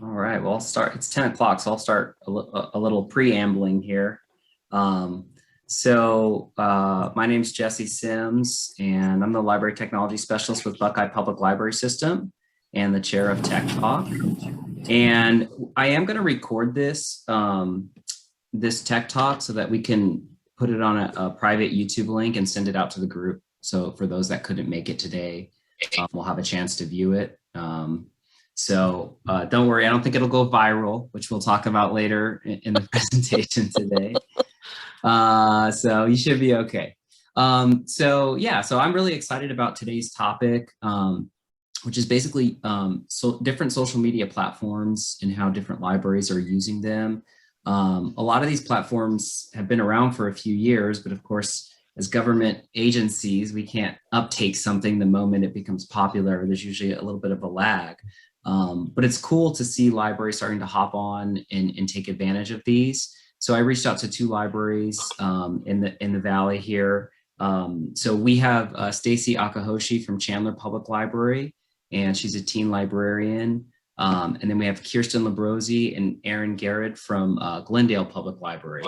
All right, well, I'll start. It's 10 o'clock, so I'll start a little preambling here. Um, my name's Jesse Sims, and I'm the Library Technology Specialist with Buckeye Public Library System and the chair of Tech Talk. And I am going to record this Tech Talk so that we can put it on a private YouTube link and send it out to the group. So for those that couldn't make it today, we'll have a chance to view it. Don't worry, I don't think it'll go viral, which we'll talk about later in the presentation today. So you should be okay. So I'm really excited about today's topic, which is basically different social media platforms and how different libraries are using them. A lot of these platforms have been around for a few years, but of course, as government agencies, we can't uptake something the moment it becomes popular. There's usually a little bit of a lag. But it's cool to see libraries starting to hop on and take advantage of these. So I reached out to two libraries in the Valley here. So we have Stacy Akahoshi from Chandler Public Library, and she's a teen librarian. And then we have Kirsten Labrosi and Aaron Garrett from Glendale Public Library.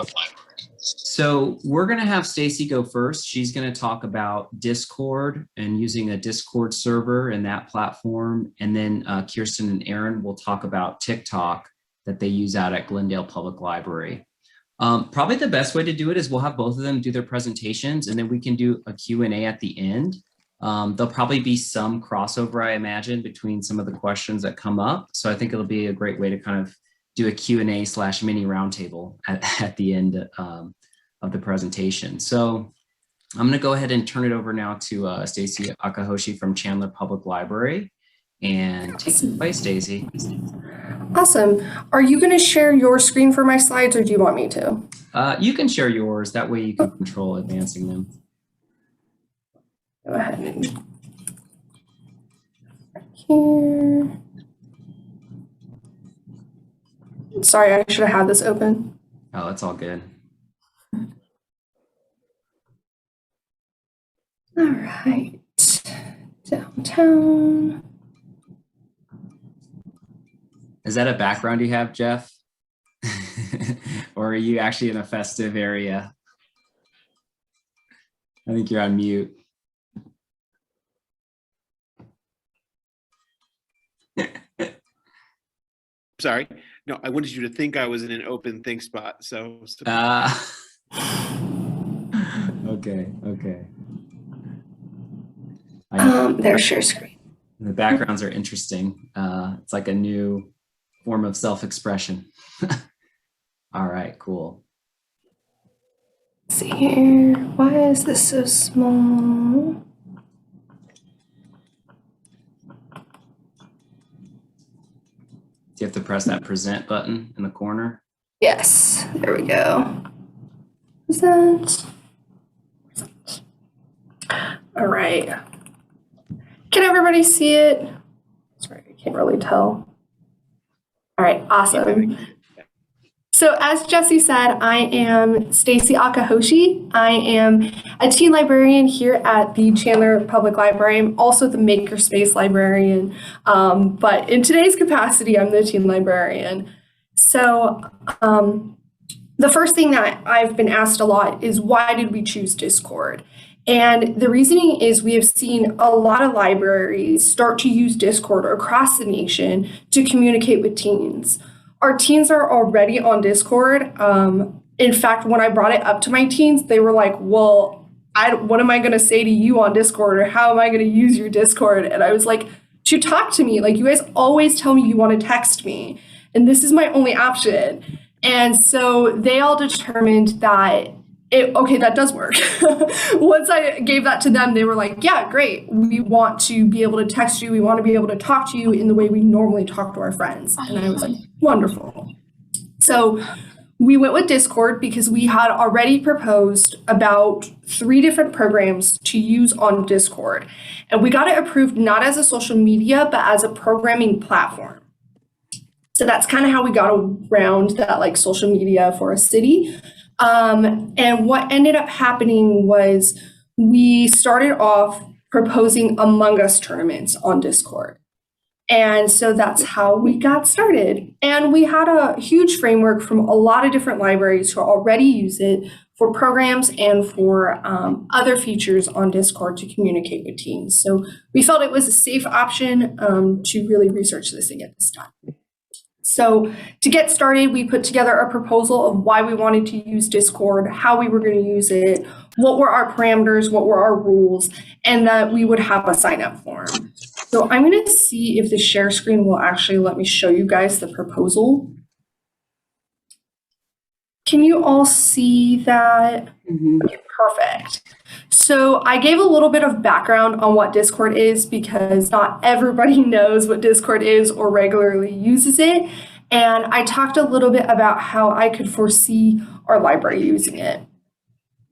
So we're going to have Stacy go first. She's going to talk about Discord and using a Discord server and that platform. And then Kirsten and Aaron will talk about TikTok that they use out at Glendale Public Library. Probably the best way to do it is we'll have both of them do their presentations, and then we can do a Q&A at the end. There'll probably be some crossover, I imagine, between some of the questions that come up. So I think it'll be a great way to kind of do a Q&A / mini roundtable at the end of the presentation. So I'm going to go ahead and turn it over now to Stacy Akahoshi from Chandler Public Library. And take it away, Stacy. Awesome. Are you going to share your screen for my slides, or do you want me to? You can share yours. That way you can control advancing them. Go ahead and here. Sorry, I should have had this open. Oh, that's all good. All right. Downtown. Is that a background you have, Jeff? Or are you actually in a festive area? I think you're on mute. Sorry. No, I wanted you to think I was in an open think spot. So. Okay. There's share screen. The backgrounds are interesting. It's like a new form of self-expression. All right, cool. Let's see here. Why is this so small? Do you have to press that present button in the corner? Yes, there we go. Present. All right. Can everybody see it? Sorry, I can't really tell. All right, awesome. So as Jesse said, I am Stacy Akahoshi. I am a teen librarian here at the Chandler Public Library. I'm also the Makerspace librarian, but in today's capacity, I'm the teen librarian. So the first thing that I've been asked a lot is, why did we choose Discord? And the reasoning is we have seen a lot of libraries start to use Discord across the nation to communicate with teens. Our teens are already on Discord. In fact, when I brought it up to my teens, they were like, well, what am I going to say to you on Discord, or how am I going to use your Discord? And I was like, to talk to me. Like, you guys always tell me you want to text me, and this is my only option. And so they all determined that that does work. Once I gave that to them, they were like, yeah, great. We want to be able to text you. We want to be able to talk to you in the way we normally talk to our friends. And I was like, wonderful. So we went with Discord because we had already proposed about 3 different programs to use on Discord. And we got it approved not as a social media, but as a programming platform. So that's kind of how we got around that, like, social media for a city. And what ended up happening was we started off proposing Among Us tournaments on Discord. And so that's how we got started. And we had a huge framework from a lot of different libraries who already use it for programs and for other features on Discord to communicate with teams. So we felt it was a safe option to really research this and get this done. So to get started, we put together a proposal of why we wanted to use Discord, how we were going to use it, what were our parameters, what were our rules, and that we would have a sign-up form. So I'm going to see if the share screen will actually let me show you guys the proposal. Can you all see that? Okay, perfect. So I gave a little bit of background on what Discord is because not everybody knows what Discord is or regularly uses it. And I talked a little bit about how I could foresee our library using it.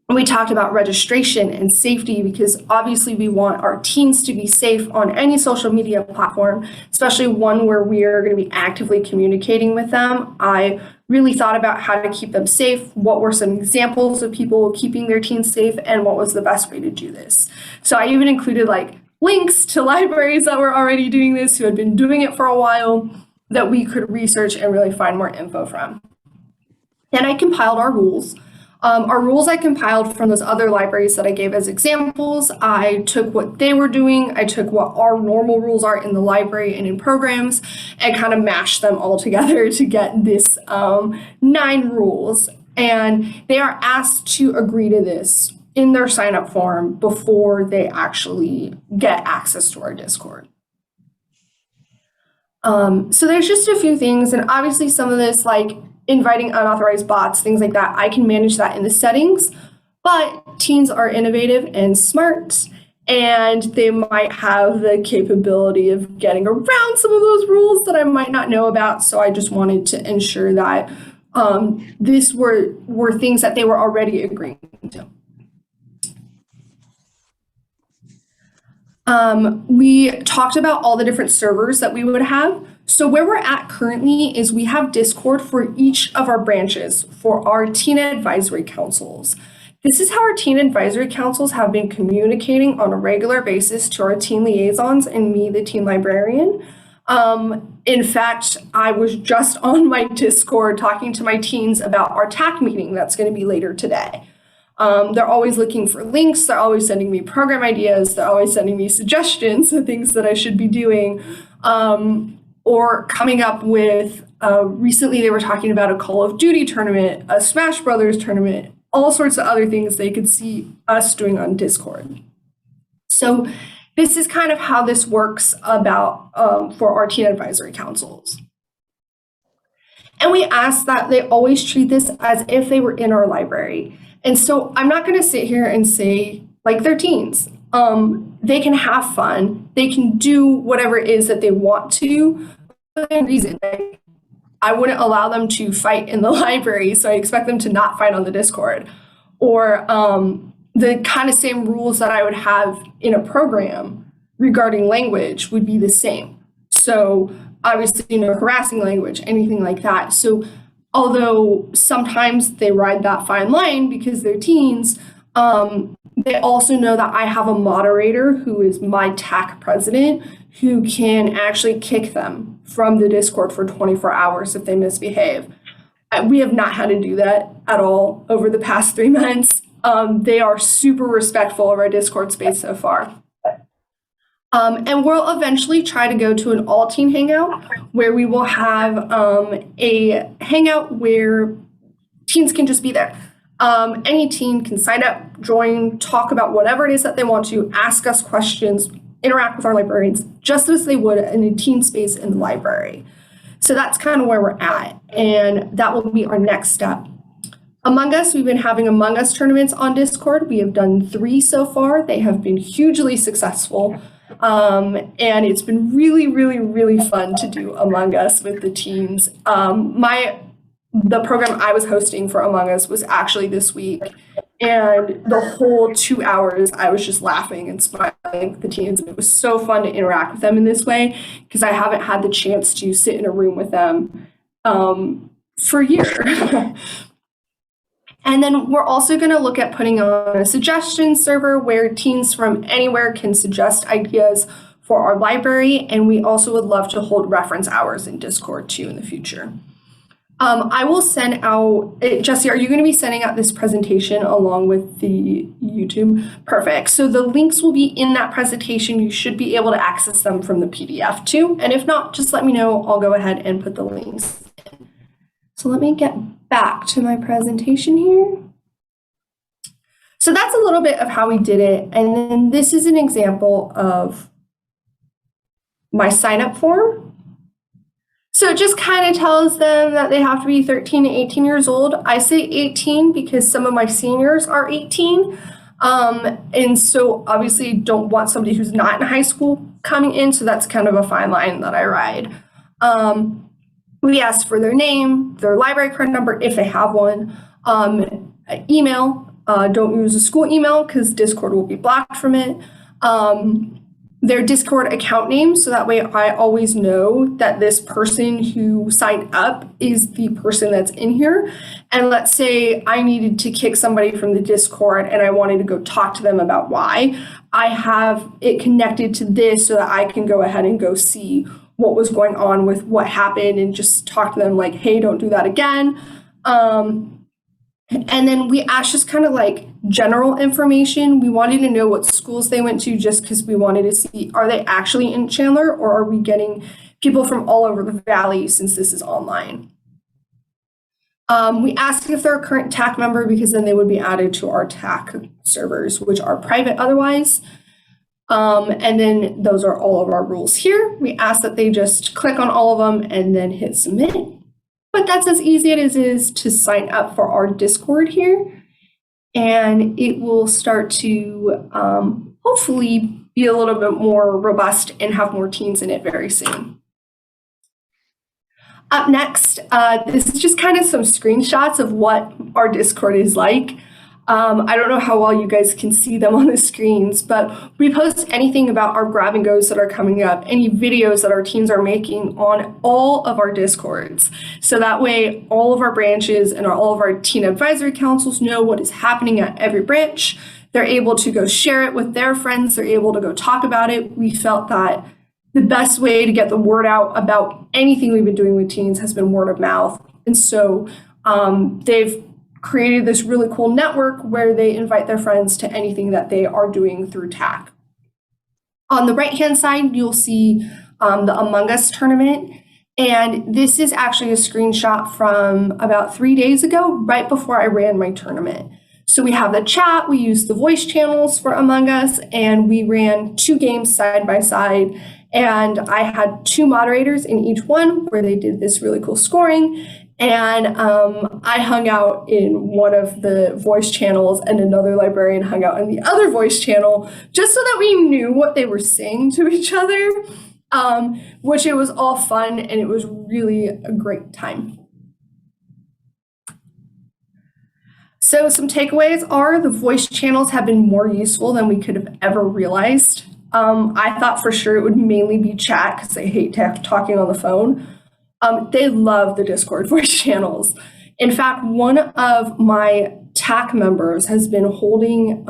We talked about registration and safety because obviously we want our teens to be safe on any social media platform, especially one where we are going to be actively communicating with them. I really thought about how to keep them safe, what were some examples of people keeping their teens safe, and what was the best way to do this. So I even included like links to libraries that were already doing this, who had been doing it for a while, that we could research and really find more info from. And I compiled our rules. Our rules I compiled from those other libraries that I gave as examples. I took what they were doing, I took what our normal rules are in the library and in programs, and kind of mashed them all together to get this 9 rules. And they are asked to agree to this in their sign-up form before they actually get access to our Discord. So there's just a few things, and obviously some of this, like inviting unauthorized bots, things like that, I can manage that in the settings, but teens are innovative and smart, and they might have the capability of getting around some of those rules that I might not know about. So I just wanted to ensure that these were things that they were already agreeing to. We talked about all the different servers that we would have. So where we're at currently is we have Discord for each of our branches for our teen advisory councils. This is how our teen advisory councils have been communicating on a regular basis to our teen liaisons and me, the teen librarian. In fact, I was just on my Discord talking to my teens about our TAC meeting that's going to be later today. They're always looking for links. They're always sending me program ideas. They're always sending me suggestions of things that I should be doing, or coming up with, recently they were talking about a Call of Duty tournament, a Smash Brothers tournament, all sorts of other things they could see us doing on Discord. So this is kind of how this works about for our teen advisory councils. And we ask that they always treat this as if they were in our library. And so I'm not going to sit here and say, like, they're teens. They can have fun. They can do whatever it is that they want to within reason. I wouldn't allow them to fight in the library, so I expect them to not fight on the Discord. Or the kind of same rules that I would have in a program regarding language would be the same. So obviously, no harassing language, anything like that. So although sometimes they ride that fine line because they're teens, they also know that I have a moderator who is my TAC president who can actually kick them from the Discord for 24 hours if they misbehave. We have not had to do that at all over the past 3 months. They are super respectful of our Discord space so far. And we'll eventually try to go to an all-teen hangout where we will have a hangout where teens can just be there. Any teen can sign up, join, talk about whatever it is that they want to, ask us questions, interact with our librarians, just as they would in a teen space in the library. So that's kind of where we're at, and that will be our next step. Among Us, we've been having Among Us tournaments on Discord. We have done 3 so far. They have been hugely successful. And it's been really, really, really fun to do Among Us with the teens. The program I was hosting for Among Us was actually this week, and the whole 2 hours I was just laughing and smiling with the teens. It was so fun to interact with them in this way because I haven't had the chance to sit in a room with them for a year. And then we're also going to look at putting on a suggestion server where teens from anywhere can suggest ideas for our library, and we also would love to hold reference hours in Discord too in the future. I will send out, Jesse, are you going to be sending out this presentation along with the YouTube? Perfect. So the links will be in that presentation. You should be able to access them from the PDF too. And if not, just let me know. I'll go ahead and put the links in. So let me get back to my presentation here. So that's a little bit of how we did it. And then this is an example of my sign up form. So it just kind of tells them that they have to be 13 to 18 years old. I say 18 because some of my seniors are 18. And so obviously don't want somebody who's not in high school coming in. So that's kind of a fine line that I ride. We ask for their name, their library card number, if they have one, email. Don't use a school email because Discord will be blocked from it. Their Discord account name, so that way I always know that this person who signed up is the person that's in here. And let's say I needed to kick somebody from the Discord and I wanted to go talk to them about why. I have it connected to this so that I can go ahead and go see what was going on with what happened and just talk to them like, hey, don't do that again. And then we asked just kind of like general information. We wanted to know what schools they went to just because we wanted to see, are they actually in Chandler or are we getting people from all over the valley since this is online? We asked if they're a current TAC member because then they would be added to our TAC servers, which are private otherwise. And then those are all of our rules here. We ask that they just click on all of them and then hit submit. But that's as easy as it is to sign up for our Discord here. And it will start to hopefully be a little bit more robust and have more teens in it very soon. Up next, this is just kind of some screenshots of what our Discord is like. I don't know how well you guys can see them on the screens, but we post anything about our grab and goes that are coming up, any videos that our teens are making on all of our Discords. So that way all of our branches and all of our teen advisory councils know what is happening at every branch. They're able to go share it with their friends. They're able to go talk about it. We felt that the best way to get the word out about anything we've been doing with teens has been word of mouth. And so they've created this really cool network where they invite their friends to anything that they are doing through TAC. On the right-hand side, you'll see the Among Us tournament. And this is actually a screenshot from about 3 days ago, right before I ran my tournament. So we have the chat, we use the voice channels for Among Us, and we ran 2 games side by side. And I had 2 moderators in each one where they did this really cool scoring. And I hung out in one of the voice channels and another librarian hung out in the other voice channel just so that we knew what they were saying to each other, which it was all fun and it was really a great time. So some takeaways are the voice channels have been more useful than we could have ever realized. I thought for sure it would mainly be chat because I hate talking on the phone. They love the Discord voice channels. In fact, one of my TAC members has been holding,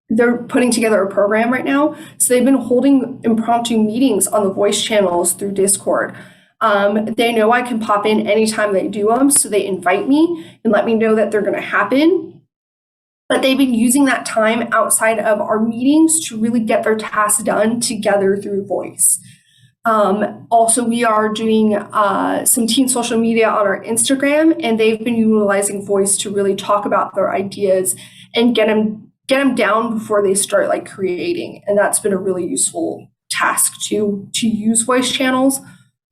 they're putting together a program right now. So they've been holding impromptu meetings on the voice channels through Discord. They know I can pop in anytime they do them. So they invite me and let me know that they're going to happen. But they've been using that time outside of our meetings to really get their tasks done together through voice. Also, we are doing some teen social media on our Instagram, and they've been utilizing voice to really talk about their ideas and get them down before they start like creating. And that's been a really useful task to use voice channels.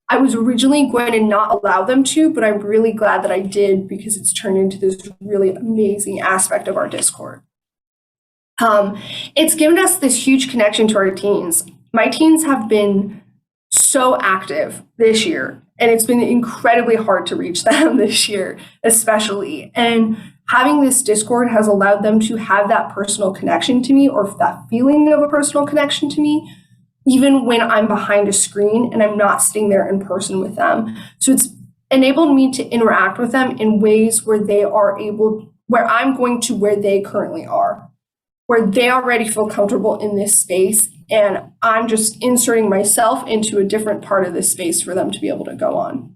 I was originally going to not allow them to, but I'm really glad that I did because it's turned into this really amazing aspect of our Discord. It's given us this huge connection to our teens. My teens have been so active this year, and it's been incredibly hard to reach them this year, especially. And having this Discord has allowed them to have that personal connection to me, or that feeling of a personal connection to me, even when I'm behind a screen and I'm not sitting there in person with them. So it's enabled me to interact with them in ways where they are able, where I'm going to where they currently are, where they already feel comfortable in this space and I'm just inserting myself into a different part of this space for them to be able to go on.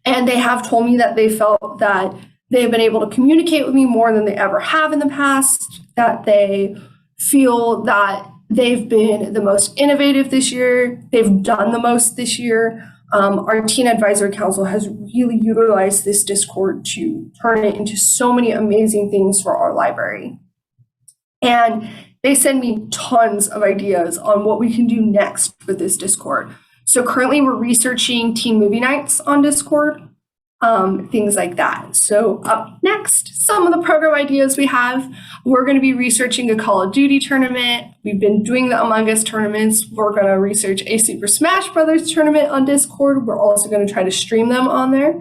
And they have told me that they felt that they've been able to communicate with me more than they ever have in the past, that they feel that they've been the most innovative this year, they've done the most this year. Our Teen Advisory Council has really utilized this Discord to turn it into so many amazing things for our library. And they send me tons of ideas on what we can do next with this Discord. So currently we're researching teen movie nights on Discord, things like that. So up next, some of the program ideas we have. We're going to be researching a Call of Duty tournament. We've been doing the Among Us tournaments. We're going to research a Super Smash Brothers tournament on Discord. We're also going to try to stream them on there.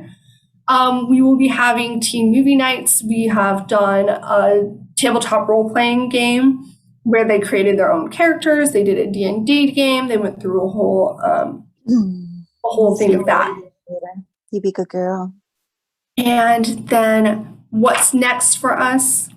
We will be having teen movie nights. We have done a tabletop role-playing game where they created their own characters. They did a D&D game. They went through a whole thing of that. You be good girl. And then what's next for us?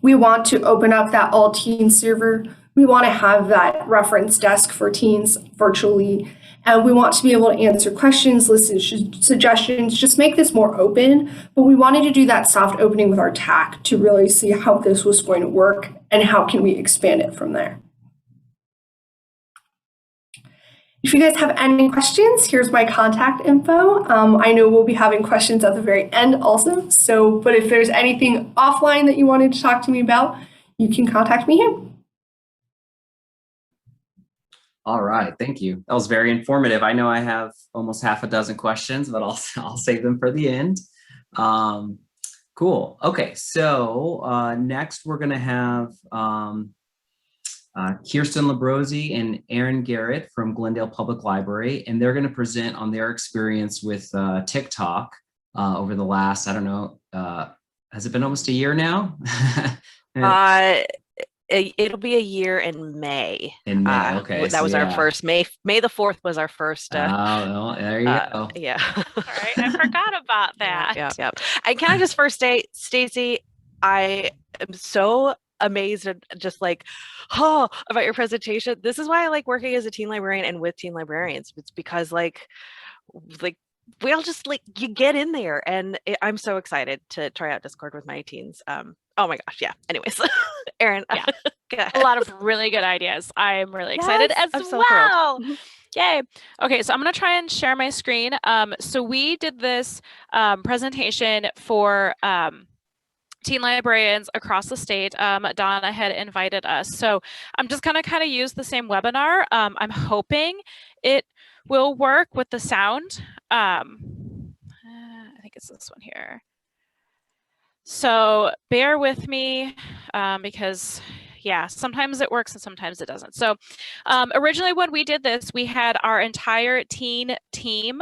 We want to open up that all teen server. We want to have that reference desk for teens virtually. And we want to be able to answer questions, listen to suggestions, just make this more open. But we wanted to do that soft opening with our TAC to really see how this was going to work and how can we expand it from there. If you guys have any questions, here's my contact info. I know we'll be having questions at the very end also. But if there's anything offline that you wanted to talk to me about, you can contact me here. All right, thank you. That was very informative. I know I have almost half a dozen questions, but I'll save them for the end. Cool. Okay, so next we're gonna have Kirsten Labrosi and Aaron Garrett from Glendale Public Library, and they're going to present on their experience with TikTok over the last, I don't know, has it been almost a year now? It'll be a year in May. In May, okay. That was our first May the 4th was our first. Oh, well, there you go. Yeah. All right, I forgot about that. Yeah. And can I just first say, Stacy, I am so amazed and just like, about your presentation. This is why I like working as a teen librarian and with teen librarians. It's because like we all just like, you get in there, and I'm so excited to try out Discord with my teens. Oh my gosh, yeah. Anyways, Erin, yeah, a lot of really good ideas. I'm really excited as I'm so well. thrilled. Yay. Okay, so I'm going to try and share my screen. So we did this presentation for teen librarians across the state. Donna had invited us. So I'm just going to kind of use the same webinar. I'm hoping it will work with the sound. I think it's this one here. So bear with me because yeah, sometimes it works and sometimes it doesn't. So originally when we did this, we had our entire teen team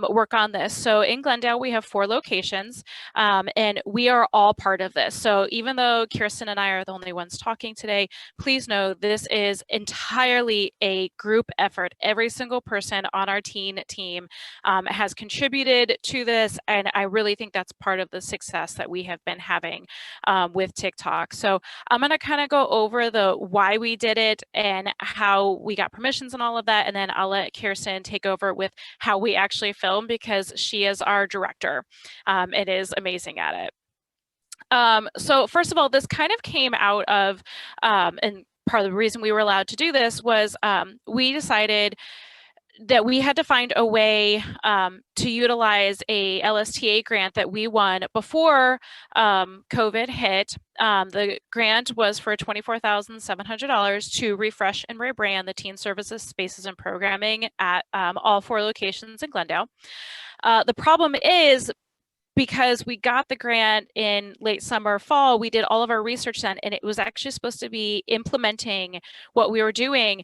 work on this. So in Glendale, we have 4 locations and we are all part of this. So even though Kirsten and I are the only ones talking today, please know this is entirely a group effort. Every single person on our teen team has contributed to this. And I really think that's part of the success that we have been having with TikTok. So I'm going to kind of go over the why we did it and how we got permissions and all of that, and then I'll let Kirsten take over with how we actually film because she is our director and is amazing at it. So first of all, this kind of came out of and part of the reason we were allowed to do this was we decided that we had to find a way to utilize a LSTA grant that we won before COVID hit. The grant was for $24,700 to refresh and rebrand the teen services, spaces, and programming at all 4 locations in Glendale. The problem is, because we got the grant in late summer, fall, we did all of our research then, and it was actually supposed to be implementing what we were doing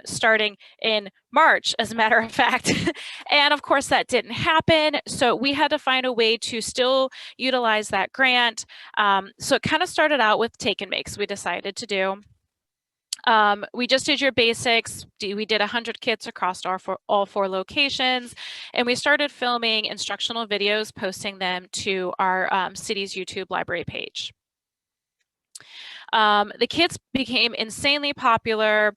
starting in March, as a matter of fact. And of course, that didn't happen. So we had to find a way to still utilize that grant. So it kind of started out with take and makes we decided to do. We just did your basics. We did 100 kits across all 4 locations, and we started filming instructional videos, posting them to our city's YouTube library page. The kits became insanely popular.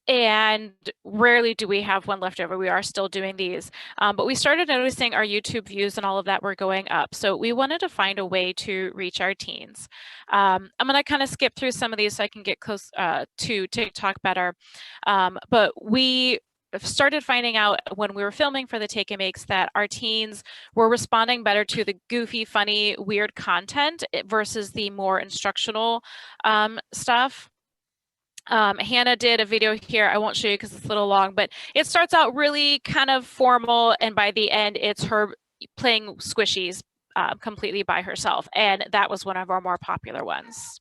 And rarely do we have one left over. We are still doing these, but we started noticing our YouTube views and all of that were going up. So we wanted to find a way to reach our teens. I'm going to kind of skip through some of these so I can get close to TikTok better. But we started finding out when we were filming for the Take and Makes that our teens were responding better to the goofy, funny, weird content versus the more instructional stuff. Hannah did a video here. I won't show you because it's a little long, but it starts out really kind of formal, and by the end, it's her playing squishies completely by herself, and that was one of our more popular ones.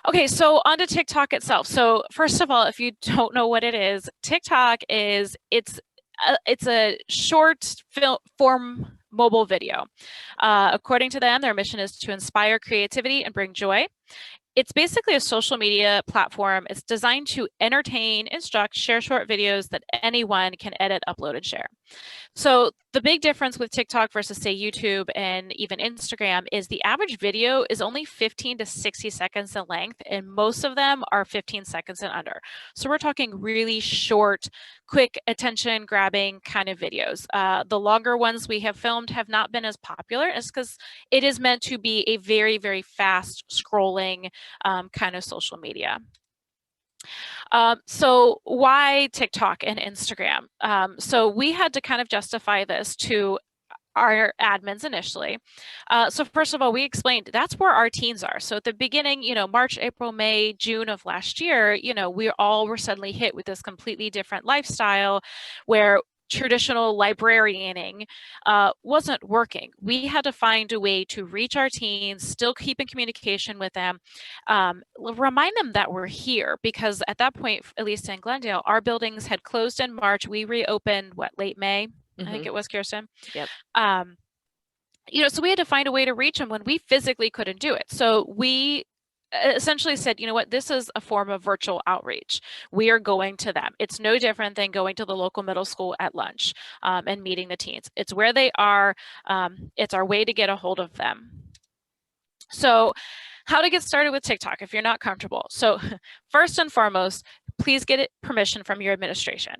Okay, so on to TikTok itself. So first of all, if you don't know what it is, TikTok is it's a short form mobile video. According to them, their mission is to inspire creativity and bring joy. It's basically a social media platform. It's designed to entertain, instruct, share short videos that anyone can edit, upload, and share. So the big difference with TikTok versus, say, YouTube and even Instagram is the average video is only 15 to 60 seconds in length, and most of them are 15 seconds and under. So we're talking really short, quick attention grabbing kind of videos. The longer ones we have filmed have not been as popular. It's because it is meant to be a very, very fast scrolling kind of social media. So why TikTok and Instagram? So we had to kind of justify this to our admins initially. So first of all, we explained that's where our teens are. So at the beginning, March, April, May, June of last year, we all were suddenly hit with this completely different lifestyle where traditional librarianing wasn't working. We had to find a way to reach our teens, still keep in communication with them, remind them that we're here, because at that point, at least in Glendale, our buildings had closed in March. We reopened, late May? I think it was, Kirsten. Yep. So we had to find a way to reach them when we physically couldn't do it. So we essentially said, you know what, this is a form of virtual outreach. We are going to them. It's no different than going to the local middle school at lunch and meeting the teens. It's where they are. It's our way to get a hold of them. So how to get started with TikTok if you're not comfortable. So first and foremost, please get permission from your administration.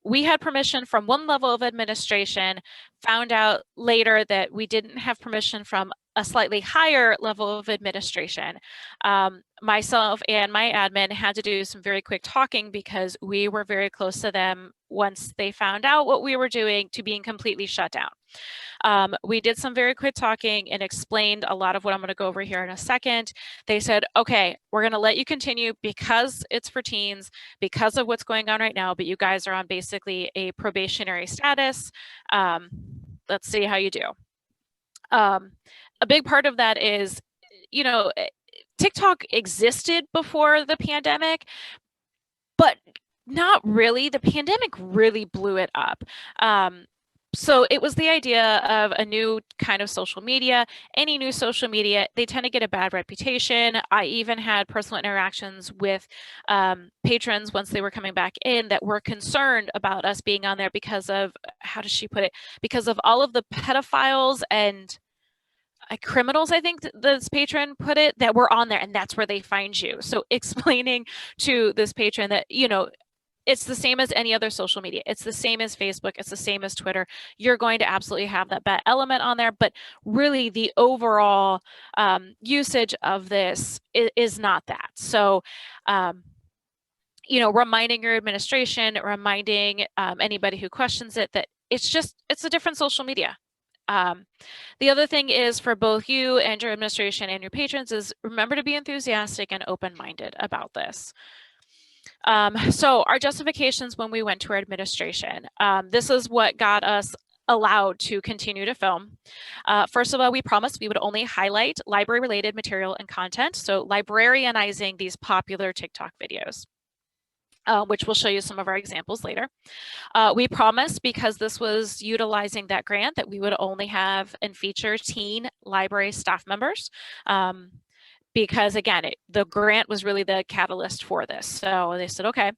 We had permission from one level of administration, found out later that we didn't have permission from a slightly higher level of administration. Myself and my admin had to do some very quick talking because we were very close to them once they found out what we were doing to being completely shut down. We did some very quick talking and explained a lot of what I'm going to go over here in a second. They said, okay, we're going to let you continue because it's for teens, because of what's going on right now, but you guys are on basically a probationary status. Let's see how you do. A big part of that is, TikTok existed before the pandemic, but not really. The pandemic really blew it up. So it was the idea of a new kind of social media. Any new social media, they tend to get a bad reputation. I even had personal interactions with patrons once they were coming back in that were concerned about us being on there because of, how does she put it? Because of all of the pedophiles and criminals, I think this patron put it, that were on there, and that's where they find you. So explaining to this patron that, it's the same as any other social media. It's the same as Facebook. It's the same as Twitter. You're going to absolutely have that bad element on there, but really the overall usage of this is not that. So, reminding your administration, reminding anybody who questions it that it's a different social media. The other thing is for both you and your administration and your patrons is remember to be enthusiastic and open-minded about this. So our justifications when we went to our administration, this is what got us allowed to continue to film. First of all, we promised we would only highlight library-related material and content, so librarianizing these popular TikTok videos. Which we'll show you some of our examples later. We promised, because this was utilizing that grant, that we would only have and feature teen library staff members. Because again, the grant was really the catalyst for this. So they said, okay.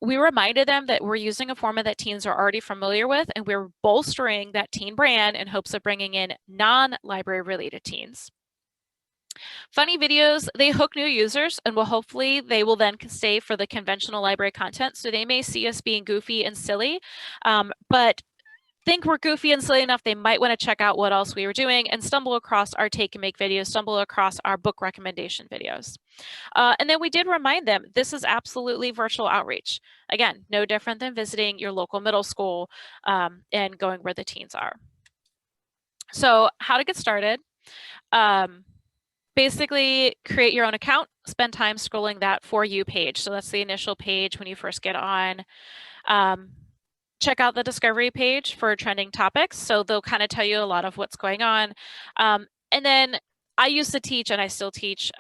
We reminded them that we're using a format that teens are already familiar with, and we're bolstering that teen brand in hopes of bringing in non-library related teens. Funny videos, they hook new users and hopefully they will then stay for the conventional library content. So they may see us being goofy and silly, but think we're goofy and silly enough, they might want to check out what else we were doing and stumble across our take and make videos, stumble across our book recommendation videos. And then we did remind them, this is absolutely virtual outreach. Again, no different than visiting your local middle school and going where the teens are. So how to get started. Basically, create your own account, spend time scrolling that For You page. So that's the initial page when you first get on. Check out the discovery page for trending topics. So they'll kind of tell you a lot of what's going on. And then I used to teach, and I still teach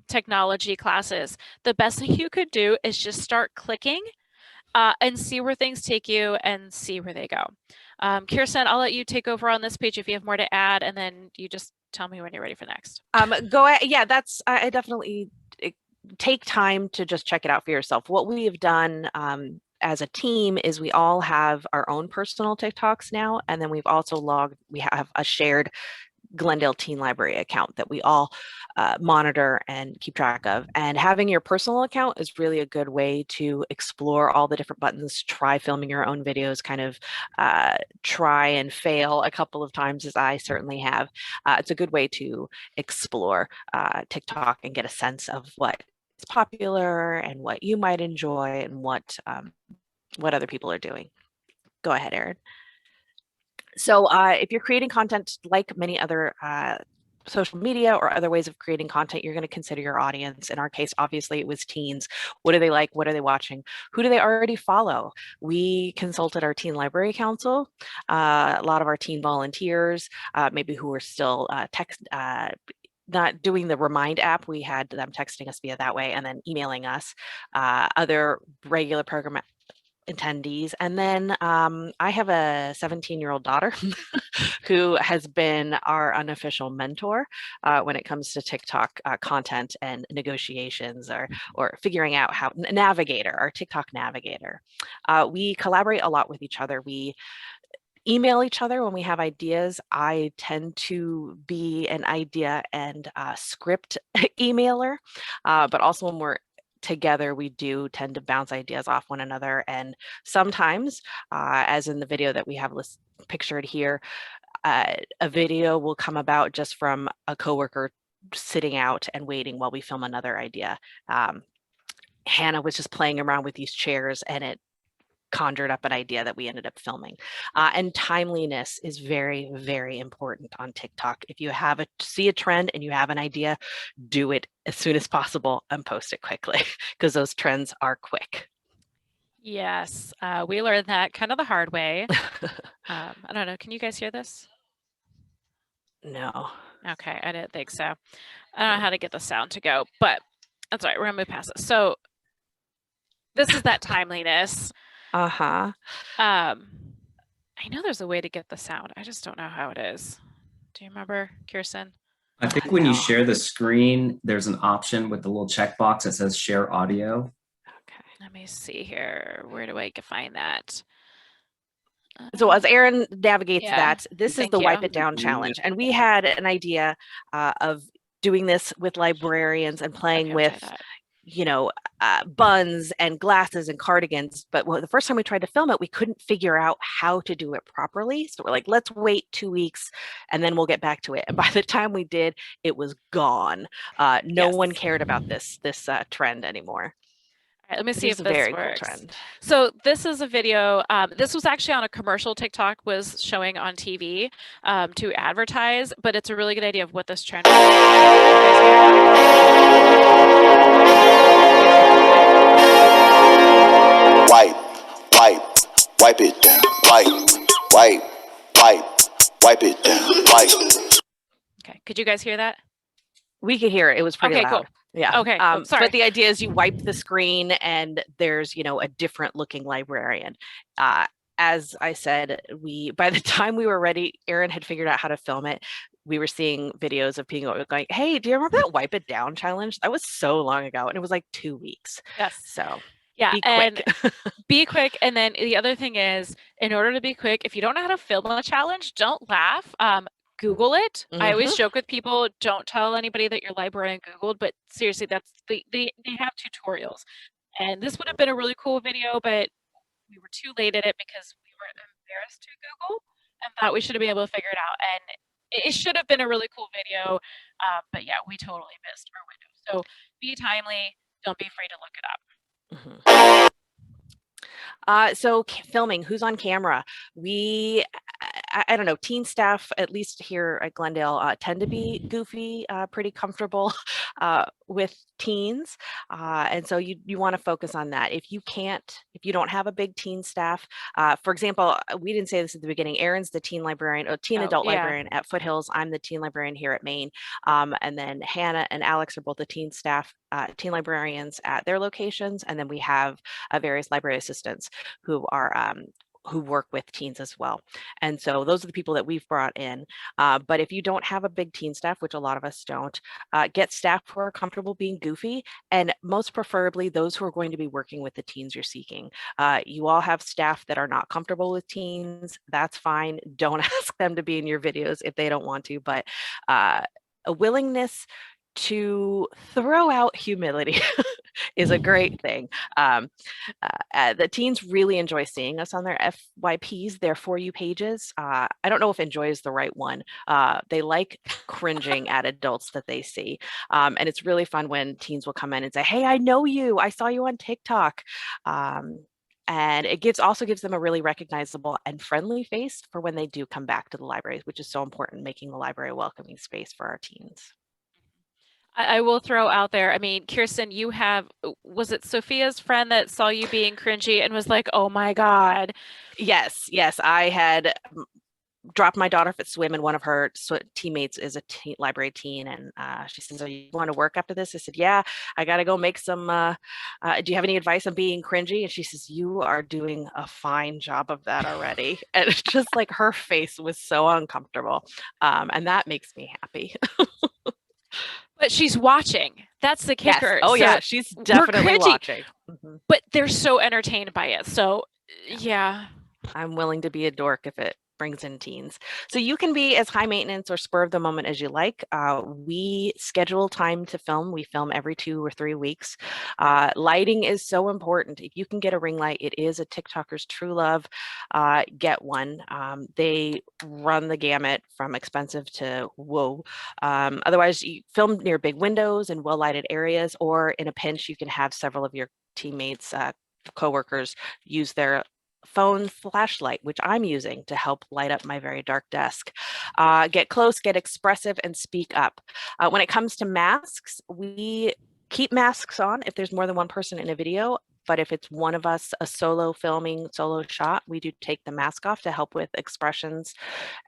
technology classes. The best thing you could do is just start clicking and see where things take you and see where they go. Kirsten, I'll let you take over on this page if you have more to add, and then you just tell me when you're ready for next. Go ahead. Yeah, I definitely take time to just check it out for yourself. What we have done as a team is we all have our own personal TikToks now, and then we've also we have a shared Glendale Teen Library account that we all monitor and keep track of. And having your personal account is really a good way to explore all the different buttons, try filming your own videos, kind of try and fail a couple of times, as I certainly have. It's a good way to explore TikTok and get a sense of what is popular and what you might enjoy and what other people are doing. Go ahead, Erin. So if you're creating content like many other social media or other ways of creating content, you're going to consider your audience. In our case, obviously, it was teens. What do they like? What are they watching? Who do they already follow? We consulted our Teen Library Council, a lot of our teen volunteers, maybe who are still not doing the Remind app. We had them texting us via that way and then emailing us, other regular program attendees. And then I have a 17-year-old daughter who has been our unofficial mentor when it comes to TikTok content and negotiations or figuring out how our TikTok navigator. We collaborate a lot with each other. We email each other when we have ideas. I tend to be an idea and script emailer, but also when we're together, we do tend to bounce ideas off one another. And sometimes, as in the video that we have pictured here, a video will come about just from a coworker sitting out and waiting while we film another idea. Hannah was just playing around with these chairs and it conjured up an idea that we ended up filming. And timeliness is very, very important on TikTok. If you see a trend and you have an idea, do it as soon as possible and post it quickly because those trends are quick. Yes, we learned that kind of the hard way. I don't know. Can you guys hear this? No. Okay, I didn't think so. I don't know how to get the sound to go, but that's all right. We're gonna move past it. So this is that timeliness. Uh-huh. I know there's a way to get the sound. I just don't know how it is. Do you remember, Kirsten? I think when you share the screen, there's an option with the little checkbox that says share audio. Okay, let me see here. Where do I find that? So as Erin navigates that, this is the you. Wipe It Down challenge. And we had an idea of doing this with librarians and playing with buns and glasses and cardigans. But the first time we tried to film it, we couldn't figure out how to do it properly. So we're like, let's wait 2 weeks and then we'll get back to it. And by the time we did, it was gone. No one cared about this trend anymore. All right, let me see if this very works. Cool trend. So this is a video. This was actually on a commercial TikTok was showing on TV to advertise, but it's a really good idea of what this trend Wipe it down. Wipe it down. Okay, could you guys hear that? We could hear it. It was pretty loud. Cool. Yeah. Okay. Sorry. But the idea is you wipe the screen and there's, a different looking librarian. As I said, by the time we were ready, Erin had figured out how to film it. We were seeing videos of people going, hey, do you remember that Wipe It Down challenge? That was so long ago. And it was like 2 weeks. Yes. So yeah, be quick. And be quick. And then the other thing is, in order to be quick, if you don't know how to film a challenge, don't laugh. Google it. I always Mhm. joke with people, don't tell anybody that your librarian Googled, but seriously, that's they have tutorials. And this would have been a really cool video, but we were too late at it because we were embarrassed to Google and thought we should have been able to figure it out. And it should have been a really cool video, but yeah, we totally missed our window. So be timely. Don't be afraid to look it up. Mhm. So filming, who's on camera? I don't know, teen staff, at least here at Glendale, tend to be goofy, pretty comfortable with teens. And so you want to focus on that. If you don't have a big teen staff, for example, we didn't say this at the beginning, Erin's the teen librarian, or teen Oh, adult yeah. librarian at Foothills. I'm the teen librarian here at Maine. And then Hannah and Alex are both the teen staff, teen librarians at their locations. And then we have various library assistants who work with teens as well. And so those are the people that we've brought in. But if you don't have a big teen staff, which a lot of us don't, get staff who are comfortable being goofy, and most preferably those who are going to be working with the teens you're seeking. You all have staff that are not comfortable with teens. That's fine. Don't ask them to be in your videos if they don't want to, but a willingness to throw out humility is a great thing. The teens really enjoy seeing us on their FYPs, their For You pages. I don't know if enjoy is the right one. They like cringing at adults that they see. And it's really fun when teens will come in and say, hey, I know you. I saw you on TikTok. And it also gives them a really recognizable and friendly face for when they do come back to the library, which is so important, making the library a welcoming space for our teens. I will throw out there, I mean, Kirsten, was it Sophia's friend that saw you being cringy and was like, oh my God? Yes, I had dropped my daughter off at swim, and one of her teammates is a library teen, and she says, "Oh, you want to work after this?" I said, "Yeah, I got to go make some. Do you have any advice on being cringy?" And she says, "You are doing a fine job of that already." And it's just like her face was so uncomfortable, and that makes me happy. But she's watching. That's the Yes. kicker. Oh So yeah, she's definitely cringy. watching. Mhm. But they're so entertained by it. So yeah. I'm willing to be a dork if it brings in teens. So you can be as high maintenance or spur of the moment as you like. We schedule time to film. We film every 2 or 3 weeks. Lighting is so important. If you can get a ring light, it is a TikToker's true love. Get one. They run the gamut from expensive to whoa. Otherwise, you film near big windows and well-lighted areas, or in a pinch, you can have several of your teammates, coworkers use their phone flashlight, which I'm using to help light up my very dark desk. Get close, get expressive, and speak up. When it comes to masks, we keep masks on if there's more than one person in a video. But if it's one of us, a solo shot, we do take the mask off to help with expressions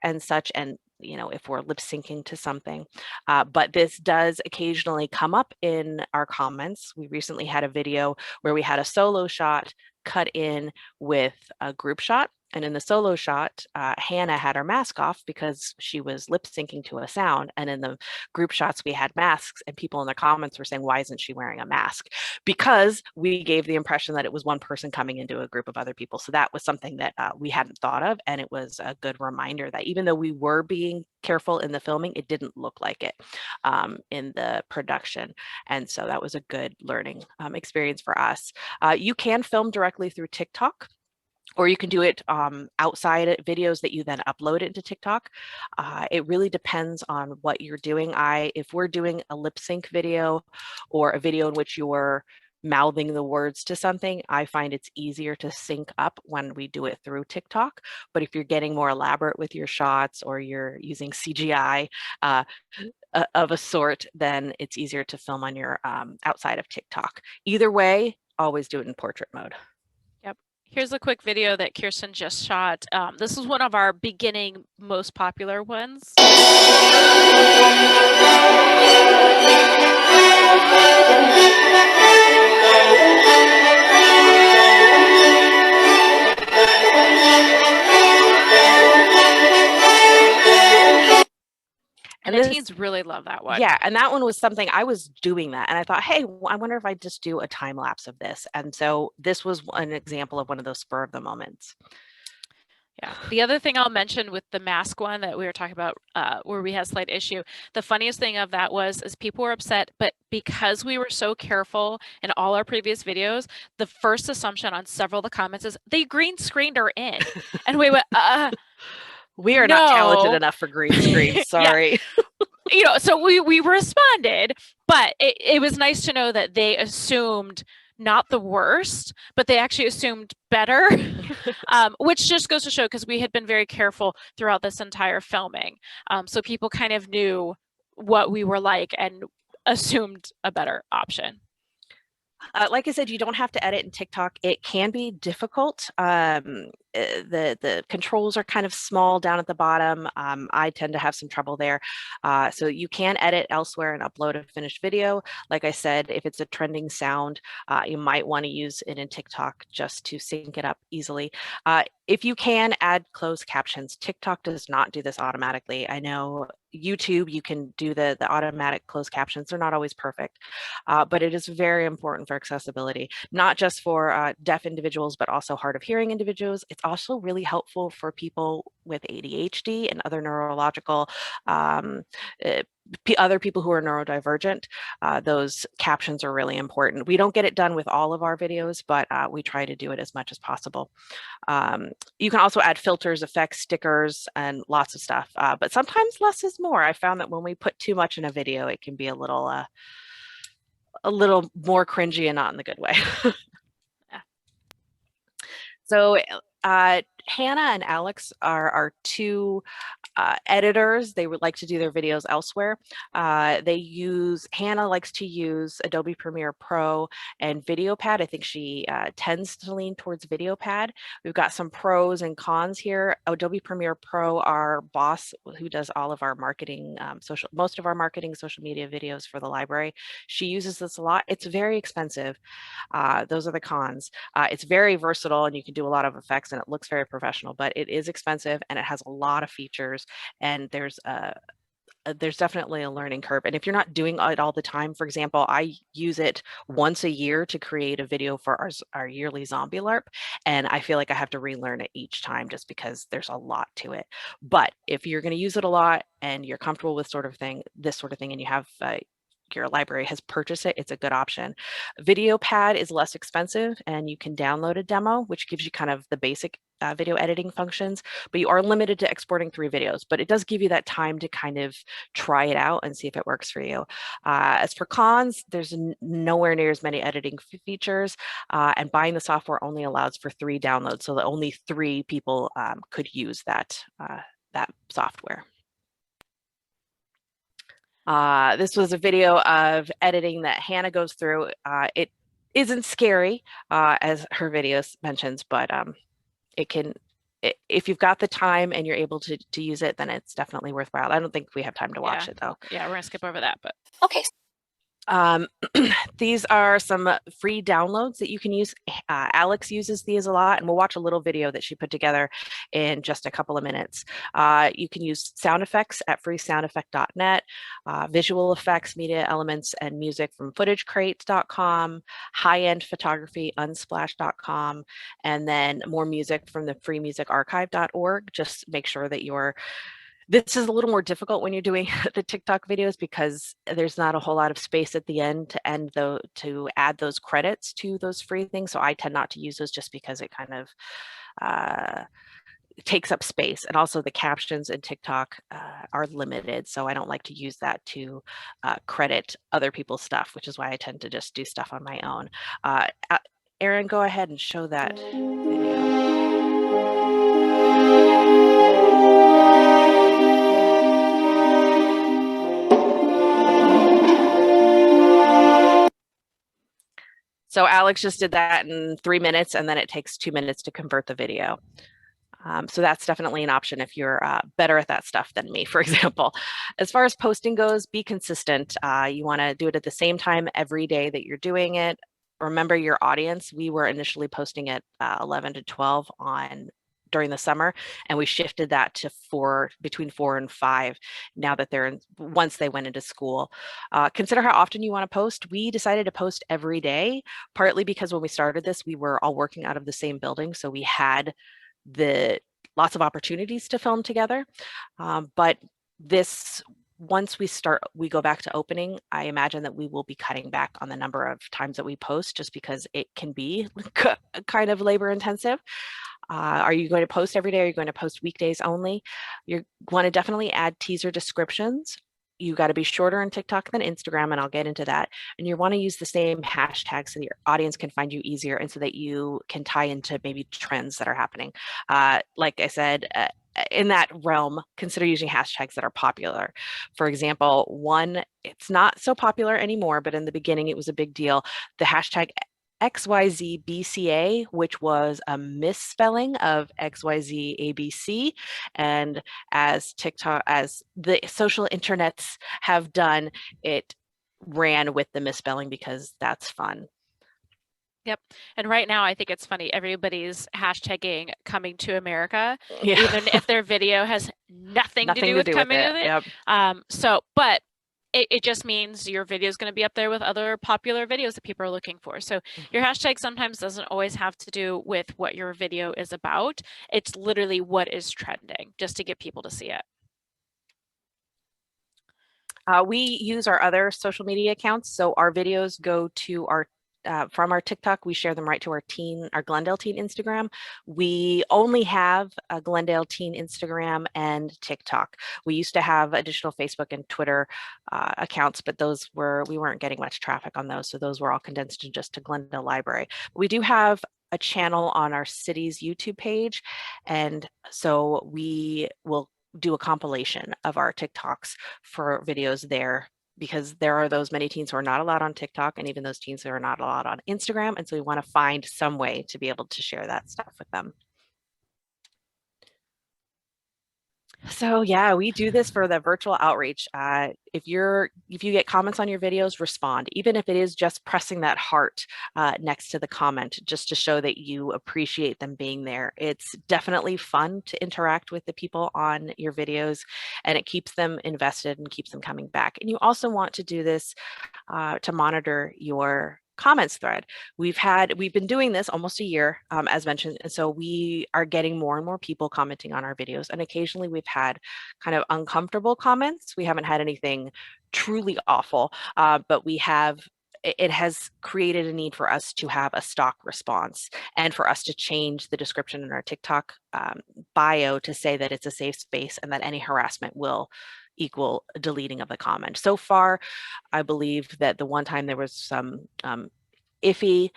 and such. And if we're lip syncing to something. But this does occasionally come up in our comments. We recently had a video where we had a solo shot cut in with a group shot. And in the solo shot, Hannah had her mask off because she was lip syncing to a sound. And in the group shots, we had masks, and people in the comments were saying, why isn't she wearing a mask? Because we gave the impression that it was one person coming into a group of other people. So that was something that we hadn't thought of. And it was a good reminder that even though we were being careful in the filming, it didn't look like it in the production. And so that was a good learning experience for us. You can film directly through TikTok, or you can do it outside videos that you then upload into TikTok. It really depends on what you're doing. If we're doing a lip sync video or a video in which you're mouthing the words to something, I find it's easier to sync up when we do it through TikTok. But if you're getting more elaborate with your shots, or you're using CGI of a sort, then it's easier to film on your outside of TikTok. Either way, always do it in portrait mode. Here's a quick video that Kirsten just shot. This is one of our beginning, most popular ones. And the teens really love that one. Yeah, and that one was something, I was doing that, and I thought, hey, I wonder if I just do a time lapse of this. And so this was an example of one of those spur of the moments. Yeah. The other thing I'll mention with the mask one that we were talking about, where we had a slight issue, the funniest thing of that is people were upset, but because we were so careful in all our previous videos, the first assumption on several of the comments is they green screened her in. And we went, We are not talented no. enough for green screen. Yeah. Sorry. So we responded, but it was nice to know that they assumed not the worst, but they actually assumed better, which just goes to show, because we had been very careful throughout this entire filming. So people kind of knew what we were like and assumed a better option. Like I said, you don't have to edit in TikTok. It can be difficult. The controls are kind of small down at the bottom. I tend to have some trouble there. So you can edit elsewhere and upload a finished video. Like I said, if it's a trending sound, you might want to use it in TikTok just to sync it up easily. If you can add closed captions, TikTok does not do this automatically. I know YouTube, you can do the automatic closed captions. They're not always perfect, but it is very important for accessibility, not just for deaf individuals, but also hard of hearing individuals. It's also really helpful for people with ADHD and other neurological, other people who are neurodivergent. Those captions are really important. We don't get it done with all of our videos, but we try to do it as much as possible. You can also add filters, effects, stickers, and lots of stuff, but sometimes less is more. I found that when we put too much in a video, it can be a little more cringy, and not in the good way. Yeah. So Hannah and Alex are two editors. They would like to do their videos elsewhere. Hannah likes to use Adobe Premiere Pro and VideoPad. I think she tends to lean towards VideoPad. We've got some pros and cons here. Adobe Premiere Pro, our boss who does all of our marketing, most of our marketing social media videos for the library, she uses this a lot. It's very expensive. Those are the cons. It's very versatile and you can do a lot of effects and it looks very professional, but it is expensive and it has a lot of features, and there's definitely a learning curve. And if you're not doing it all the time, for example, I use it once a year to create a video for our yearly zombie LARP, and I feel like I have to relearn it each time just because there's a lot to it. But if you're going to use it a lot and you're comfortable with this sort of thing, and you have your library has purchased it, it's a good option. VideoPad is less expensive and you can download a demo, which gives you kind of the basic video editing functions, but you are limited to exporting 3 videos, but it does give you that time to kind of try it out and see if it works for you. As for cons, there's nowhere near as many editing features, and buying the software only allows for 3 downloads, so that only 3 people could use that software. This was a video of editing that Hannah goes through. It isn't scary, as her videos mentions, but if you've got the time and you're able to use it, then it's definitely worthwhile. I don't think we have time to watch it though. Yeah, we're gonna skip over that, but okay. These are some free downloads that you can use. Alex uses these a lot, and we'll watch a little video that she put together in just a couple of minutes. You can use sound effects at freesoundeffect.net, visual effects, media elements, and music from footagecrates.com, high-end photography, unsplash.com, and then more music from the freemusicarchive.org. Just make sure that this is a little more difficult when you're doing the TikTok videos because there's not a whole lot of space at the end to add those credits to those free things. So I tend not to use those just because it kind of takes up space. And also the captions in TikTok are limited. So I don't like to use that to credit other people's stuff, which is why I tend to just do stuff on my own. Erin, go ahead and show that video. So Alex just did that in 3 minutes, and then it takes 2 minutes to convert the video. So that's definitely an option if you're better at that stuff than me, for example. As far as posting goes, be consistent. You want to do it at the same time every day that you're doing it. Remember your audience. We were initially posting at 11 to 12 during the summer, and we shifted that to between 4 and 5 now that once they went into school. Consider how often you want to post. We decided to post every day, partly because when we started this, we were all working out of the same building, so we had the lots of opportunities to film together. But once we go back to opening, I imagine that we will be cutting back on the number of times that we post, just because it can be kind of labor intensive. Are you going to post every day? Are you going to post weekdays only? You want to definitely add teaser descriptions. You got to be shorter on TikTok than Instagram, and I'll get into that. And you want to use the same hashtags so that your audience can find you easier, and so that you can tie into maybe trends that are happening. Like I said, in that realm, consider using hashtags that are popular. For example, one, it's not so popular anymore, but in the beginning it was a big deal. The hashtag XYZBCA, which was a misspelling of XYZABC. And as the social internets have done, it ran with the misspelling because that's fun. Yep. And right now, I think it's funny. Everybody's hashtagging coming to America, Yeah. even if their video has nothing to do with coming with it. Yep. But it just means your video is going to be up there with other popular videos that people are looking for. So your hashtag sometimes doesn't always have to do with what your video is about. It's literally what is trending, just to get people to see it. We use our other social media accounts. So our videos go to from our TikTok, we share them right to our Glendale Teen Instagram. We only have a Glendale Teen Instagram and TikTok. We used to have additional Facebook and Twitter accounts, but we weren't getting much traffic on those. So those were all condensed just to Glendale Library. We do have a channel on our city's YouTube page. And so we will do a compilation of our TikToks for videos there, because there are those many teens who are not allowed on TikTok, and even those teens who are not allowed on Instagram. And so we want to find some way to be able to share that stuff with them. So yeah, we do this for the virtual outreach. If you get comments on your videos, respond, even if it is just pressing that heart next to the comment, just to show that you appreciate them being there. It's definitely fun to interact with the people on your videos, and it keeps them invested and keeps them coming back. And you also want to do this to monitor your comments thread. We've been doing this almost a year, as mentioned, and so we are getting more and more people commenting on our videos, and occasionally we've had kind of uncomfortable comments. We haven't had anything truly awful, but it has created a need for us to have a stock response, and for us to change the description in our TikTok bio to say that it's a safe space, and that any harassment will equal deleting of the comment. So far, I believe that the one time there was some iffy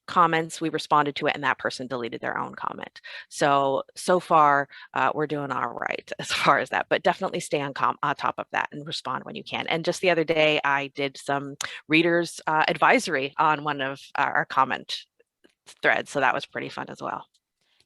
comments, we responded to it, and that person deleted their own comment. So far, we're doing all right as far as that, but definitely stay on top of that and respond when you can. And just the other day, I did some readers advisory on one of our comment threads, so that was pretty fun as well.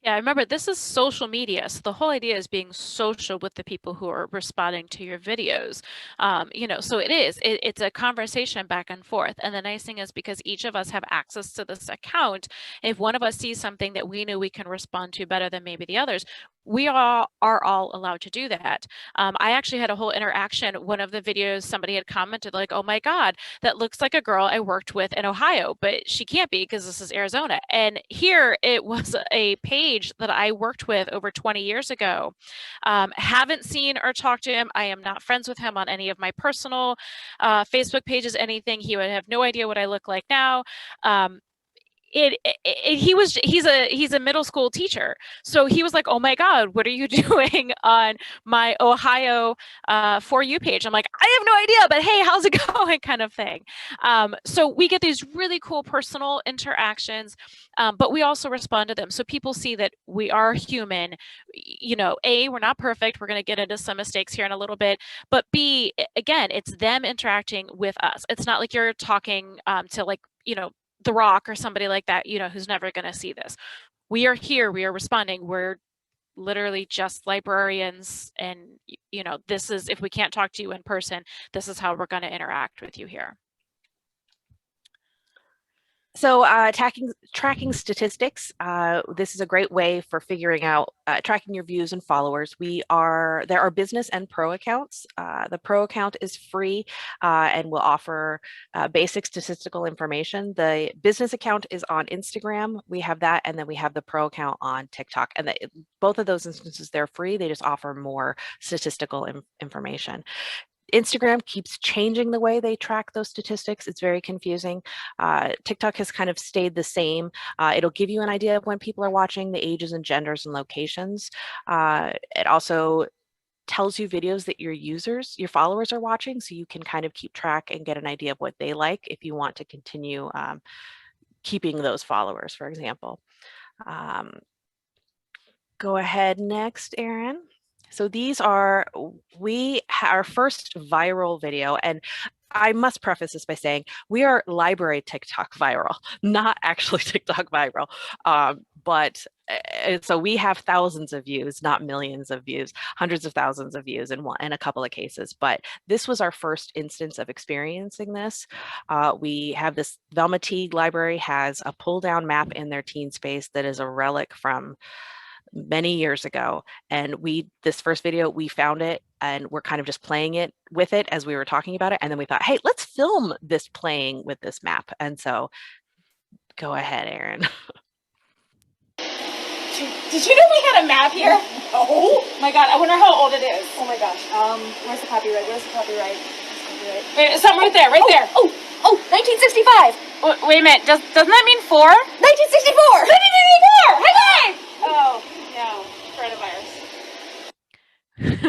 Yeah, remember, this is social media. So the whole idea is being social with the people who are responding to your videos. So it's a conversation back and forth. And the nice thing is, because each of us have access to this account, if one of us sees something that we know we can respond to better than maybe the others, we are all allowed to do that. I actually had a whole interaction. One of the videos, somebody had commented like, "Oh my God, that looks like a girl I worked with in Ohio, but she can't be because this is Arizona." And here it was a page that I worked with over 20 years ago. Haven't seen or talked to him. I am not friends with him on any of my personal Facebook pages, anything. He would have no idea what I look like now. He's a middle school teacher, so he was like, "Oh my God, what are you doing on my Ohio For You page?" I'm like, "I have no idea, but hey, how's it going?" kind of thing. So we get these really cool personal interactions, but we also respond to them, so people see that we are human. We're not perfect. We're going to get into some mistakes here in a little bit, but B, again, it's them interacting with us. It's not like you're talking to The Rock or somebody like that, who's never going to see this. We are here, we are responding. We're literally just librarians, and this is, if we can't talk to you in person, this is how we're going to interact with you here. So tracking statistics. This is a great way for figuring out tracking your views and followers. There are business and pro accounts. The pro account is free and will offer basic statistical information. The business account is on Instagram. We have that, and then we have the pro account on TikTok. And both of those instances, they're free. They just offer more statistical information. Instagram keeps changing the way they track those statistics. It's very confusing. TikTok has kind of stayed the same. It'll give you an idea of when people are watching, the ages and genders and locations. It also tells you videos that your followers are watching, so you can kind of keep track and get an idea of what they like if you want to continue keeping those followers, for example. Go ahead next, Erin. So these are our first viral video, and I must preface this by saying we are library TikTok viral, not actually TikTok viral. So we have thousands of views, not millions of views, hundreds of thousands of views in a couple of cases. But this was our first instance of experiencing this. We have this, Velma Teague Library has a pull down map in their teen space that is a relic from many years ago, and this first video, we found it and we're kind of just playing it with it as we were talking about it, and then we thought, hey, let's film this playing with this map. And so go ahead, Erin. Did you know we had a map here? Oh my god, I wonder how old it is. Oh my gosh. Where's the copyright? Wait, something right there, there. Oh, 1965. Wait a minute, doesn't that mean 4? 1964. 1964! High five! Oh, no, coronavirus.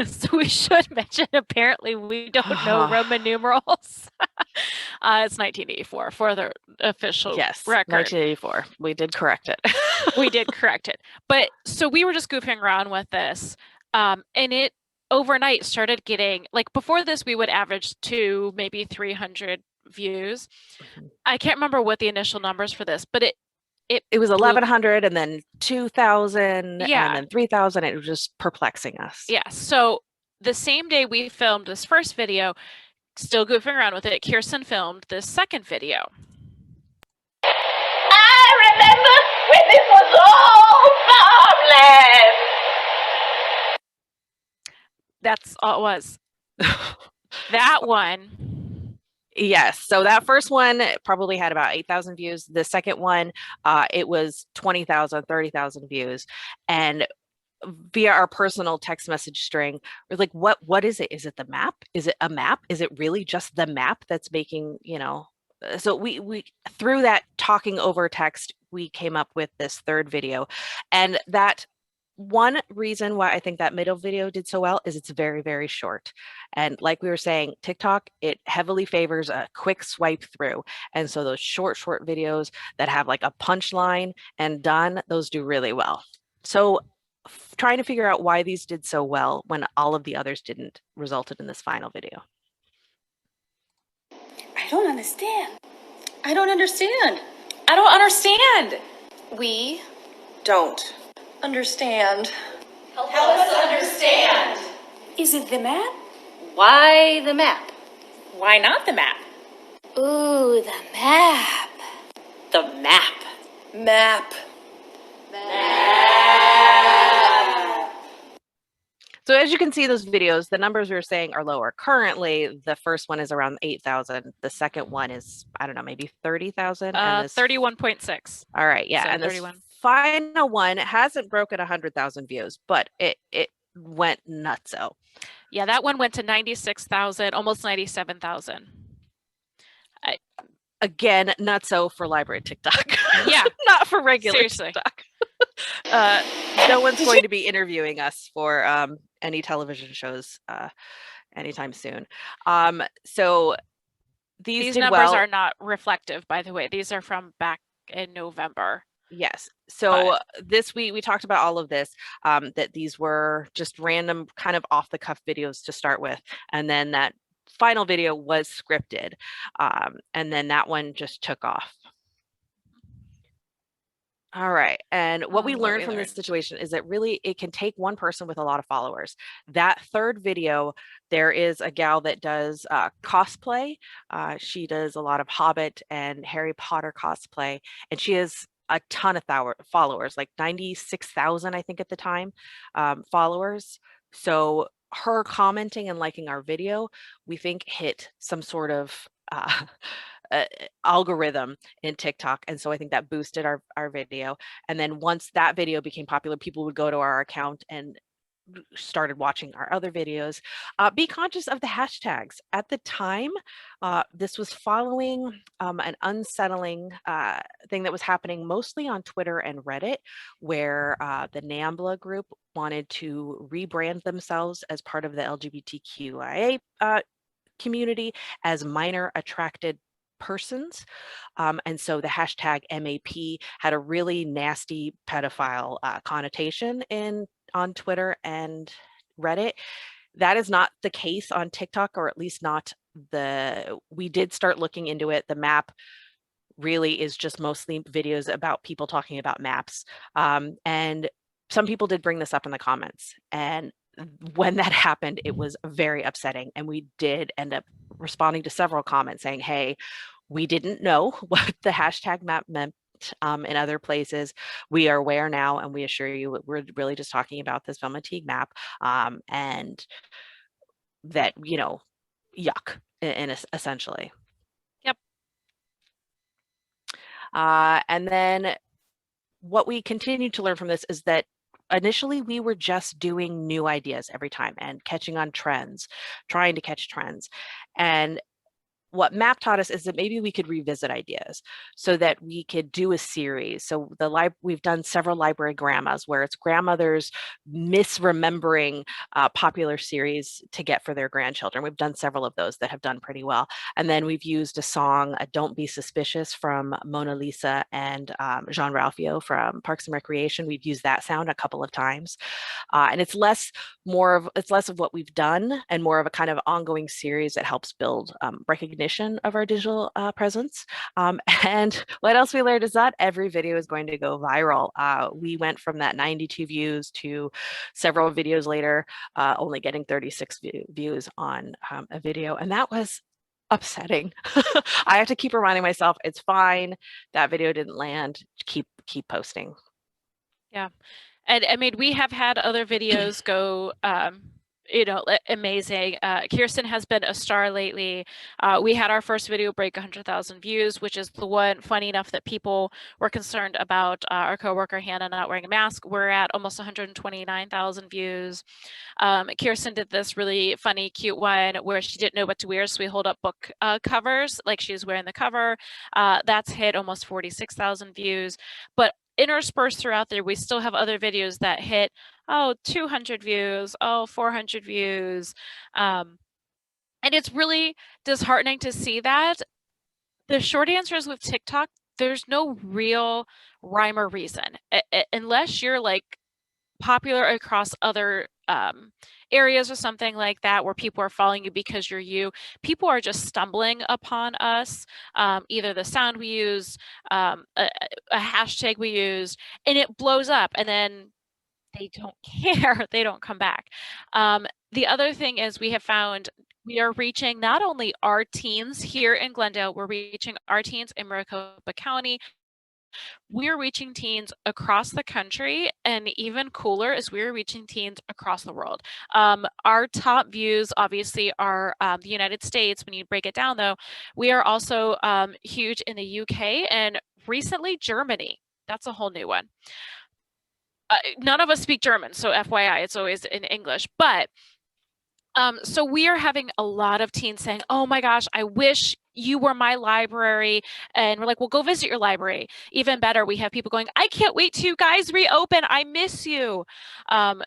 So we should mention, apparently we don't know Roman numerals. It's 1984 for the official record. 1984. We did correct it. We did correct it. But so we were just goofing around with this, and it overnight started getting, like, before this we would average 2, maybe 300 views. I can't remember what the initial numbers for this, but it was 1,100 and then 2,000 and then 3,000. It was just perplexing us. Yeah. So the same day we filmed this first video, still goofing around with it, Kirsten filmed this second video. I remember when this was all farmland. That's all it was. That one. Yes. So that first one probably had about 8,000 views. The second one, it was 20,000, 30,000 views. And via our personal text message string, we're like, what is it? Is it the map? Is it a map? Is it really just the map that's making, so we through that talking over text, we came up with this third video. And that one reason why I think that middle video did so well is it's very, very short. And like we were saying, TikTok, it heavily favors a quick swipe through. And so those short videos that have like a punchline and done, those do really well. So trying to figure out why these did so well when all of the others didn't resulted in this final video. I don't understand. I don't understand. I don't understand. We don't understand. Help us understand. Is it the map? Why the map? Why not the map? Ooh, the map. The map. Map. So as you can see, those videos, the numbers we were saying are lower. Currently, the first one is around 8,000. The second one is, I don't know, maybe 30,000. 31.6. All right, yeah. So and 31. This final one hasn't broken 100,000 views, but it went nutso. Yeah, that one went to 96,000, almost 97,000. Again, nutso for library TikTok. Yeah. Not for regular Seriously. TikTok. No one's going to be interviewing us for any television shows anytime soon. So these did numbers well. are not reflective, by the way. These are from back in November. Yes. So this we talked about all of this, that these were just random kind of off the cuff videos to start with. And then that final video was scripted. And then that one just took off. All right. And what we What learned we from this learned. situation is that really it can take one person with a lot of followers. That third video, there is a gal that does cosplay. She does a lot of Hobbit and Harry Potter cosplay, and she has a ton of followers, like 96,000, I think at the time, followers. So her commenting and liking our video, we think hit some sort of uh, algorithm in TikTok. And so I think that boosted our video. And then once that video became popular, people would go to our account and started watching our other videos. Be conscious of the hashtags. At the time, this was following an unsettling thing that was happening mostly on Twitter and Reddit, where the NAMBLA group wanted to rebrand themselves as part of the LGBTQIA community as minor attracted persons. And so the hashtag MAP had a really nasty pedophile connotation on Twitter and Reddit. That is not the case on TikTok, or at least not we did start looking into it. The map really is just mostly videos about people talking about maps. And some people did bring this up in the comments. And when that happened, it was very upsetting. And we did end up responding to several comments saying, hey, we didn't know what the hashtag map meant in other places. We are aware now, and we assure you we're really just talking about this Velmatique map, and that, yuck, essentially. Yep. And then what we continue to learn from this is that initially we were just doing new ideas every time and catching on trends, trying to catch trends. And what MAP taught us is that maybe we could revisit ideas so that we could do a series. So we've done several library grandmas where it's grandmothers misremembering popular series to get for their grandchildren. We've done several of those that have done pretty well. And then we've used a song, Don't Be Suspicious, from Mona Lisa and Jean Ralphio from Parks and Recreation. We've used that sound a couple of times. And it's less of what we've done and more of a kind of ongoing series that helps build recognition of our digital presence. And what else we learned is that every video is going to go viral. We went from that 92 views to several videos later, only getting 36 views on a video. And that was upsetting. I have to keep reminding myself, it's fine. That video didn't land. Keep posting. Yeah. And I mean, we have had other videos go, amazing. Kirsten has been a star lately. We had our first video break 100,000 views, which is the one, funny enough, that people were concerned about our coworker Hannah not wearing a mask. We're at almost 129,000 views. Kirsten did this really funny, cute one where she didn't know what to wear, so we hold up book covers like she was wearing the cover. That's hit almost 46,000 views. But interspersed throughout there, we still have other videos that hit 200 views, 400 views. And it's really disheartening to see that. The short answer is with TikTok, there's no real rhyme or reason. Unless you're like popular across other areas or something like that, where people are following you because you're you, people are just stumbling upon us, either the sound we use, a hashtag we use, and it blows up, and then they don't care. They don't come back. The other thing is we have found we are reaching not only our teens here in Glendale, we're reaching our teens in Maricopa County. We're reaching teens across the country, and even cooler is we're reaching teens across the world. Our top views obviously are the United States. When you break it down though, we are also huge in the UK and recently Germany. That's a whole new one. None of us speak German, so FYI, it's always in English, but so we are having a lot of teens saying, oh my gosh, I wish you were my library. And we're like, well, go visit your library. Even better, we have people going, I can't wait till you guys reopen. I miss you.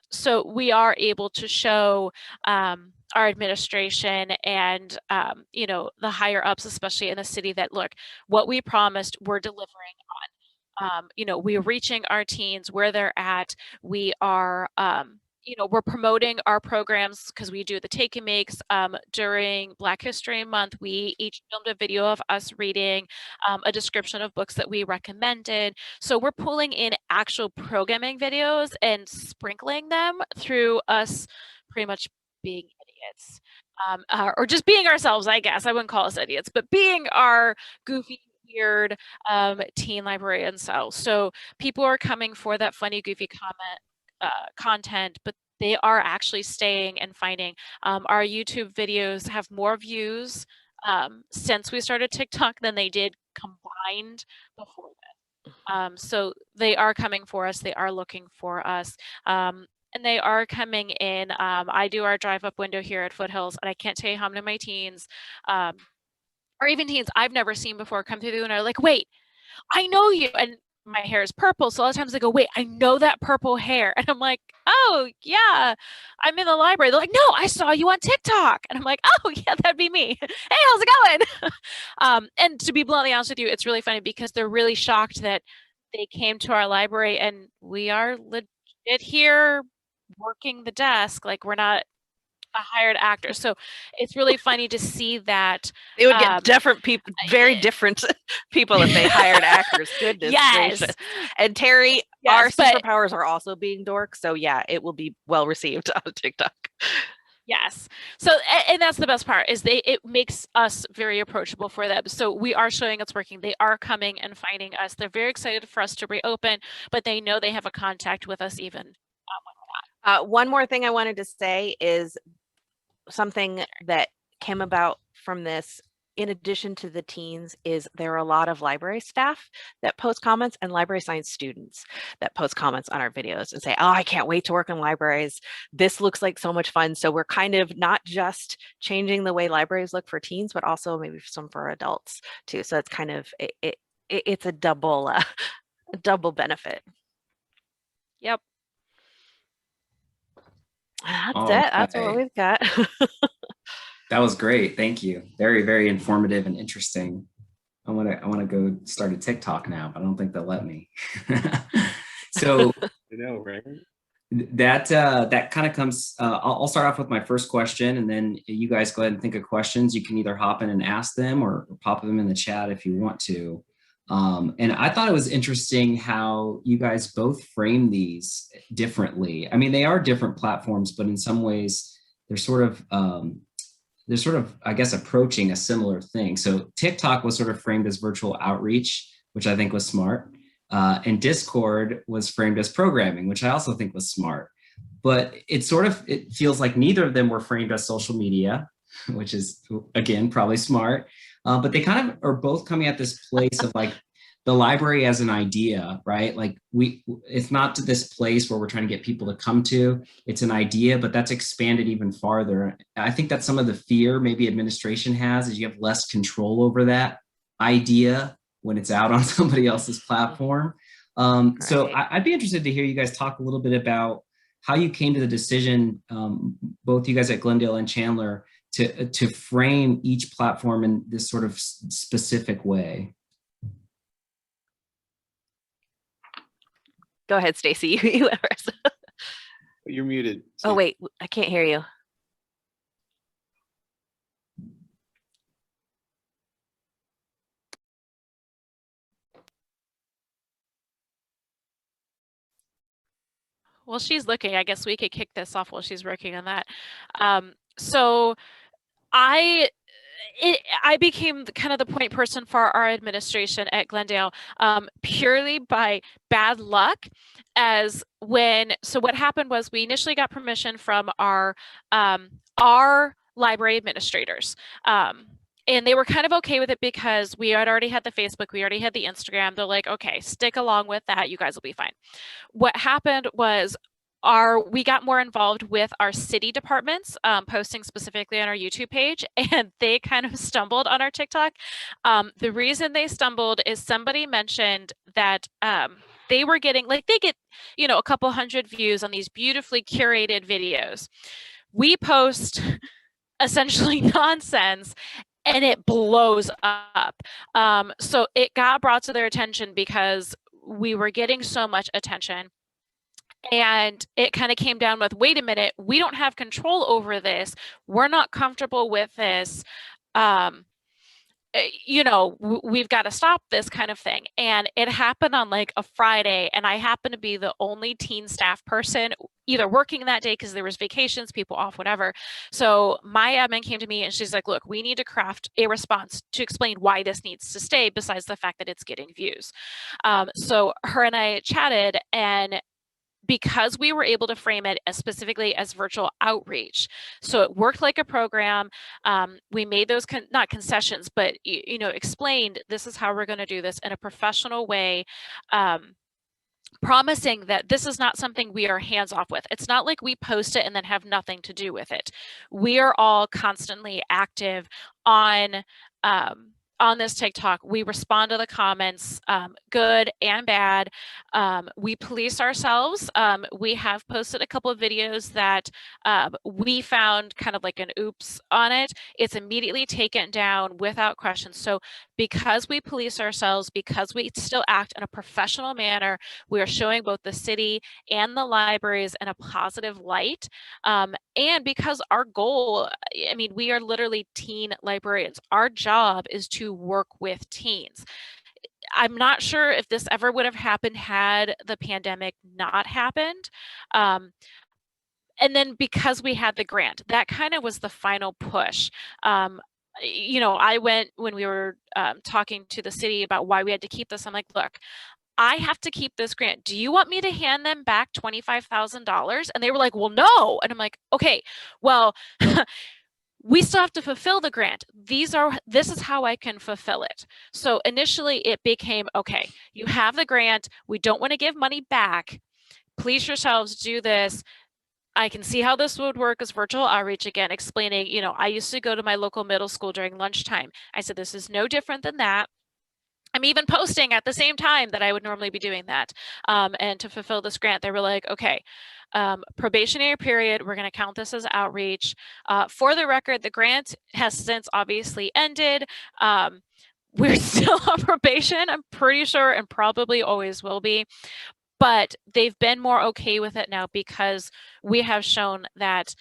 So we are able to show our administration and, the higher ups, especially in the city, that look, what we promised, we're delivering on. We're reaching our teens where they're at. We are we're promoting our programs because we do the Take and Makes during Black History Month. We each filmed a video of us reading a description of books that we recommended. So we're pulling in actual programming videos and sprinkling them through us pretty much being idiots. Or just being ourselves, I guess. I wouldn't call us idiots, but being our goofy, weird teen librarian selves. So people are coming for that funny, goofy content, but they are actually staying and finding. Our YouTube videos have more views since we started TikTok than they did combined before that. So they are coming for us. They are looking for us. And they are coming in. I do our drive up window here at Foothills, and I can't tell you how many of my teens, or even teens I've never seen before, come through and are like, wait, I know you. And my hair is purple. So a lot of times they go, wait, I know that purple hair. And I'm like, oh, yeah, I'm in the library. They're like, no, I saw you on TikTok. And I'm like, oh, yeah, that'd be me. Hey, how's it going? And to be bluntly honest with you, it's really funny because they're really shocked that they came to our library and we are legit here working the desk. Like, we're not a hired actor. So it's really funny to see that They would get different people, very different people if they hired actors. Goodness gracious. And Terry, our superpowers are also being dorks. So yeah, it will be well received on TikTok. Yes. So, and that's the best part is it makes us very approachable for them. So we are showing it's working. They are coming and finding us. They're very excited for us to reopen, but they know they have a contact with us even when we're not. One more thing I wanted to say is something that came about from this, in addition to the teens, is there are a lot of library staff that post comments and library science students that post comments on our videos and say, oh, I can't wait to work in libraries. This looks like so much fun. So we're kind of not just changing the way libraries look for teens, but also maybe some for adults too. So it's kind of, it's a double benefit. Yep. That's it. That's what we've got. That was great. Thank you. Very, very informative and interesting. I want to go start a TikTok now, but I don't think they'll let me. So I know, right? that kind of comes. I'll start off with my first question, and then you guys go ahead and think of questions. You can either hop in and ask them, or pop them in the chat if you want to. And I thought it was interesting how you guys both frame these differently. I mean, they are different platforms, but in some ways they're sort of, I guess, approaching a similar thing. So TikTok was sort of framed as virtual outreach, which I think was smart. And Discord was framed as programming, which I also think was smart. But it feels like neither of them were framed as social media, which is, again, probably smart. But they kind of are both coming at this place of like the library as an idea, right? Like it's not to this place where we're trying to get people to come to. It's an idea, but that's expanded even farther. I think that's some of the fear maybe administration has, is you have less control over that idea when it's out on somebody else's platform. So I'd be interested to hear you guys talk a little bit about how you came to the decision, both you guys at Glendale and Chandler, to frame each platform in this sort of specific way. Go ahead, Stacy. You first. You're muted. Oh, wait, I can't hear you. Well, she's looking. I guess we could kick this off while she's working on that. So I became kind of the point person for our administration at Glendale purely by bad luck. So what happened was we initially got permission from our library administrators. And they were kind of okay with it because we had already had the Facebook, we already had the Instagram. They're like, okay, stick along with that. You guys will be fine. What happened was we got more involved with our city departments, posting specifically on our YouTube page, and they kind of stumbled on our TikTok. The reason they stumbled is somebody mentioned that they were getting, like, they get, a couple hundred views on these beautifully curated videos. We post essentially nonsense and it blows up. So it got brought to their attention because we were getting so much attention. And it kind of came down with, wait a minute, we don't have control over this. We're not comfortable with this. We've got to stop this kind of thing. And it happened on like a Friday, and I happened to be the only teen staff person either working that day because there was vacations, people off, whatever. So my admin came to me and she's like, look, we need to craft a response to explain why this needs to stay besides the fact that it's getting views. So her and I chatted, and because we were able to frame it as specifically as virtual outreach, so it worked like a program. We made those not concessions, but explained this is how we're going to do this in a professional way, promising that this is not something we are hands off with. It's not like we post it and then have nothing to do with it. We are all constantly active on this TikTok. We respond to the comments, good and bad. We police ourselves. We have posted a couple of videos that we found kind of like an oops on it. It's immediately taken down without question. So because we police ourselves, because we still act in a professional manner, we are showing both the city and the libraries in a positive light. And because our goal, I mean, we are literally teen librarians. Our job is to work with teens. I'm not sure if this ever would have happened had the pandemic not happened. And then because we had the grant, that kind of was the final push. I went when we were talking to the city about why we had to keep this. I'm like, look, I have to keep this grant. Do you want me to hand them back $25,000? And they were like, well, no. And I'm like, okay, well, we still have to fulfill the grant. This is how I can fulfill it. So initially it became, okay, you have the grant. We don't want to give money back. Please yourselves do this. I can see how this would work as virtual outreach, again, explaining, I used to go to my local middle school during lunchtime. I said, this is no different than that. I'm even posting at the same time that I would normally be doing that. And to fulfill this grant, they were like, okay, probationary period, we're going to count this as outreach. For the record, the grant has since obviously ended. We're still on probation, I'm pretty sure, and probably always will be. But they've been more okay with it now because we have shown that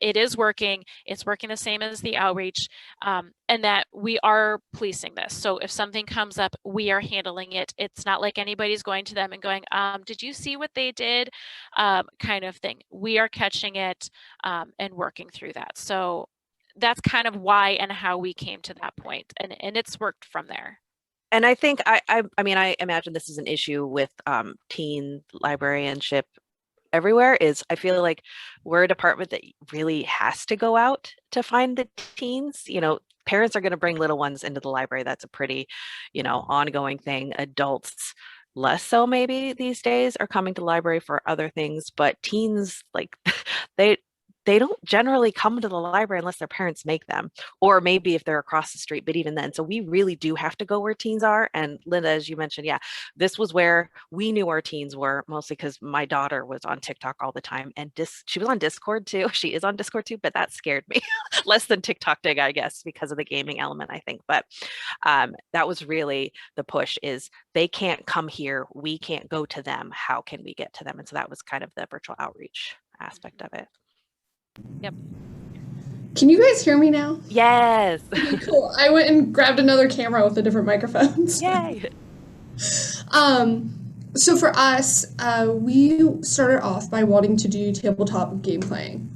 it is working. It's working the same as the outreach, and that we are policing this. So if something comes up, we are handling it. It's not like anybody's going to them and going, did you see what they did? Kind of thing. We are catching it and working through that. So that's kind of why and how we came to that point, and it's worked from there. And I think I imagine this is an issue with teen librarianship everywhere. Is I feel like we're a department that really has to go out to find the teens. Parents are going to bring little ones into the library. That's a pretty, ongoing thing. Adults less so maybe these days are coming to the library for other things, but teens, like they don't generally come to the library unless their parents make them, or maybe if they're across the street, but even then. So we really do have to go where teens are. And Linda, as you mentioned, yeah, this was where we knew our teens were, mostly because my daughter was on TikTok all the time, and she was on Discord too. She is on Discord too, but that scared me less than TikTok did, I guess, because of the gaming element, I think. But that was really the push, is they can't come here. We can't go to them. How can we get to them? And so that was kind of the virtual outreach aspect of it. Yep. Can you guys hear me now? Yes. Cool. I went and grabbed another camera with a different microphone. Yay. So for us, we started off by wanting to do tabletop game playing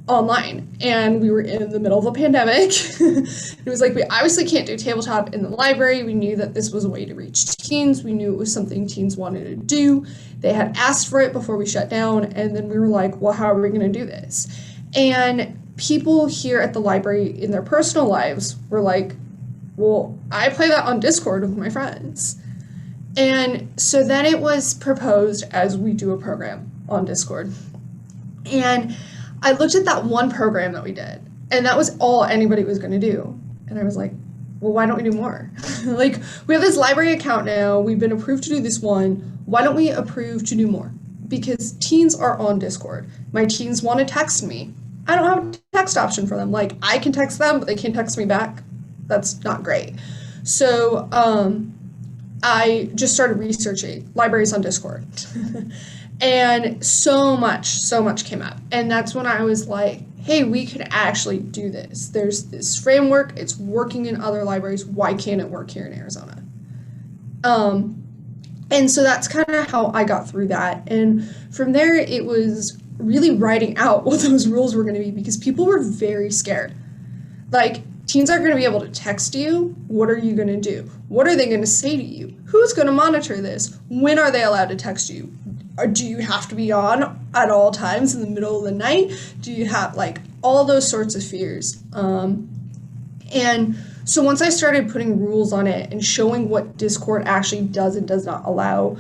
online, and we were in the middle of a pandemic. It was like, we obviously can't do tabletop in the library. We knew that this was a way to reach teens. We knew it was something teens wanted to do. They had asked for it before we shut down, and then we were like, well, how are we going to do this? And people here at the library in their personal lives were like, well, I play that on Discord with my friends. And so then it was proposed as we do a program on Discord. And I looked at that one program that we did, and that was all anybody was going to do. And I was like, well, why don't we do more? Like, we have this library account now. We've been approved to do this one. Why don't we approve to do more? Because teens are on Discord. My teens want to text me. I don't have a text option for them. Like, I can text them, but they can't text me back. That's not great. So I just started researching libraries on Discord. And so much came up. And that's when I was like, hey, we could actually do this. There's this framework, it's working in other libraries. Why can't it work here in Arizona? And so that's kind of how I got through that. And from there, it was really writing out what those rules were going to be, because people were very scared. Like, teens aren't going to be able to text you. What are you going to do? What are they going to say to you? Who's going to monitor this? When are they allowed to text you? Or do you have to be on at all times in the middle of the night? Do you have, like, all those sorts of fears? And so once I started putting rules on it and showing what Discord actually does and does not allow,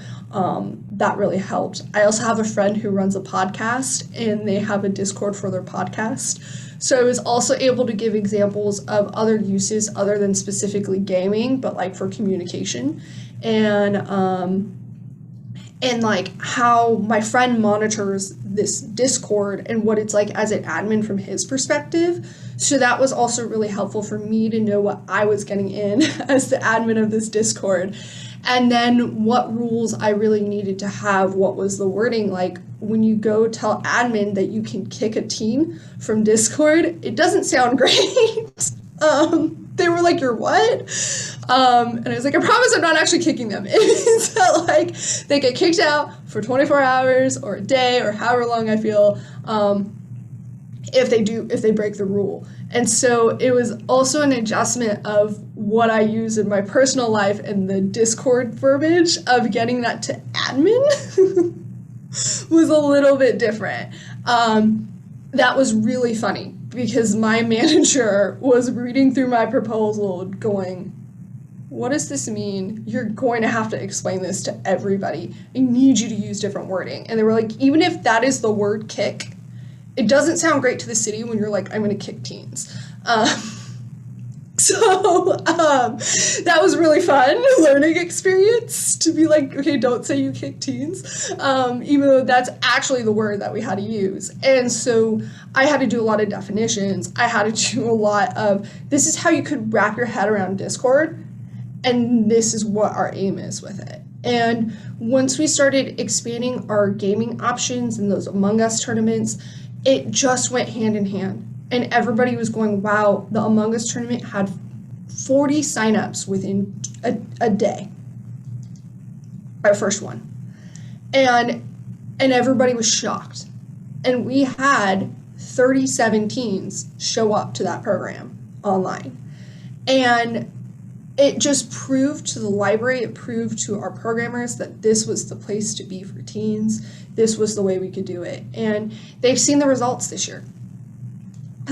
that really helped. I also have a friend who runs a podcast, and they have a Discord for their podcast. So I was also able to give examples of other uses other than specifically gaming, but like for communication. And like how my friend monitors this Discord and what it's like as an admin from his perspective. So that was also really helpful for me to know what I was getting in as the admin of this Discord. And then what rules I really needed to have, what was the wording. Like when you go tell admin that you can kick a teen from Discord, it doesn't sound great. They were like, you're what? And I was like, I promise I'm not actually kicking them. It's not like they get kicked out for 24 hours or a day or however long I feel, if they break the rule. And so it was also an adjustment of what I use in my personal life and the Discord verbiage of getting that to admin was a little bit different. That was really funny because my manager was reading through my proposal going, what does this mean? You're going to have to explain this to everybody. I need you to use different wording. And they were like, even if that is the word kick, it doesn't sound great to the city when you're like, I'm going to kick teens. So that was really fun learning experience to be like, okay, don't say you kick teens, even though that's actually the word that we had to use. And so I had to do a lot of definitions. I had to do a lot of, this is how you could wrap your head around Discord, and this is what our aim is with it. And once we started expanding our gaming options and those Among Us tournaments, it just went hand in hand. And everybody was going, wow, the Among Us tournament had 40 signups within a day. Our first one. And everybody was shocked. And we had 37 teens show up to that program online. And it just proved to the library, it proved to our programmers that this was the place to be for teens. This was the way we could do it. And they've seen the results this year.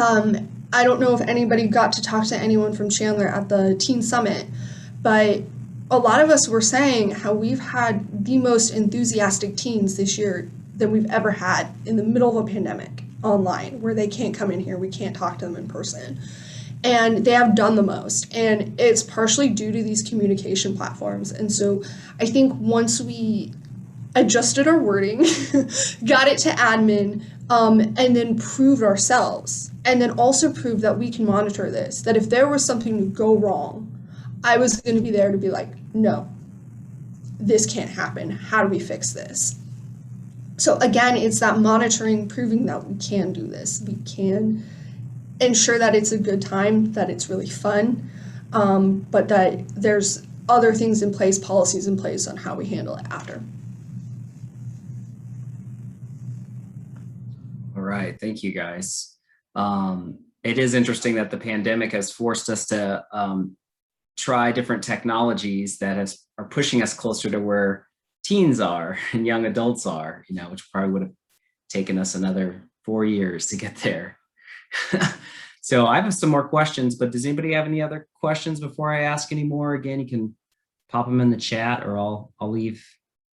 I don't know if anybody got to talk to anyone from Chandler at the Teen Summit, but a lot of us were saying how we've had the most enthusiastic teens this year than we've ever had in the middle of a pandemic online, where they can't come in here, we can't talk to them in person. And they have done the most, and it's partially due to these communication platforms. And so I think once we adjusted our wording, got it to admin, and then proved ourselves, and then also proved that we can monitor this, that if there was something to go wrong, I was going to be there to be like, no, this can't happen. How do we fix this? So again, it's that monitoring, proving that we can do this. We can ensure that it's a good time, that it's really fun, but that there's other things in place, policies in place on how we handle it after. All right, thank you guys. It is interesting that the pandemic has forced us to try different technologies that are pushing us closer to where teens are and young adults are, which probably would have taken us another 4 years to get there. So I have some more questions, but does anybody have any other questions before I ask any more? Again, you can pop them in the chat, or I'll leave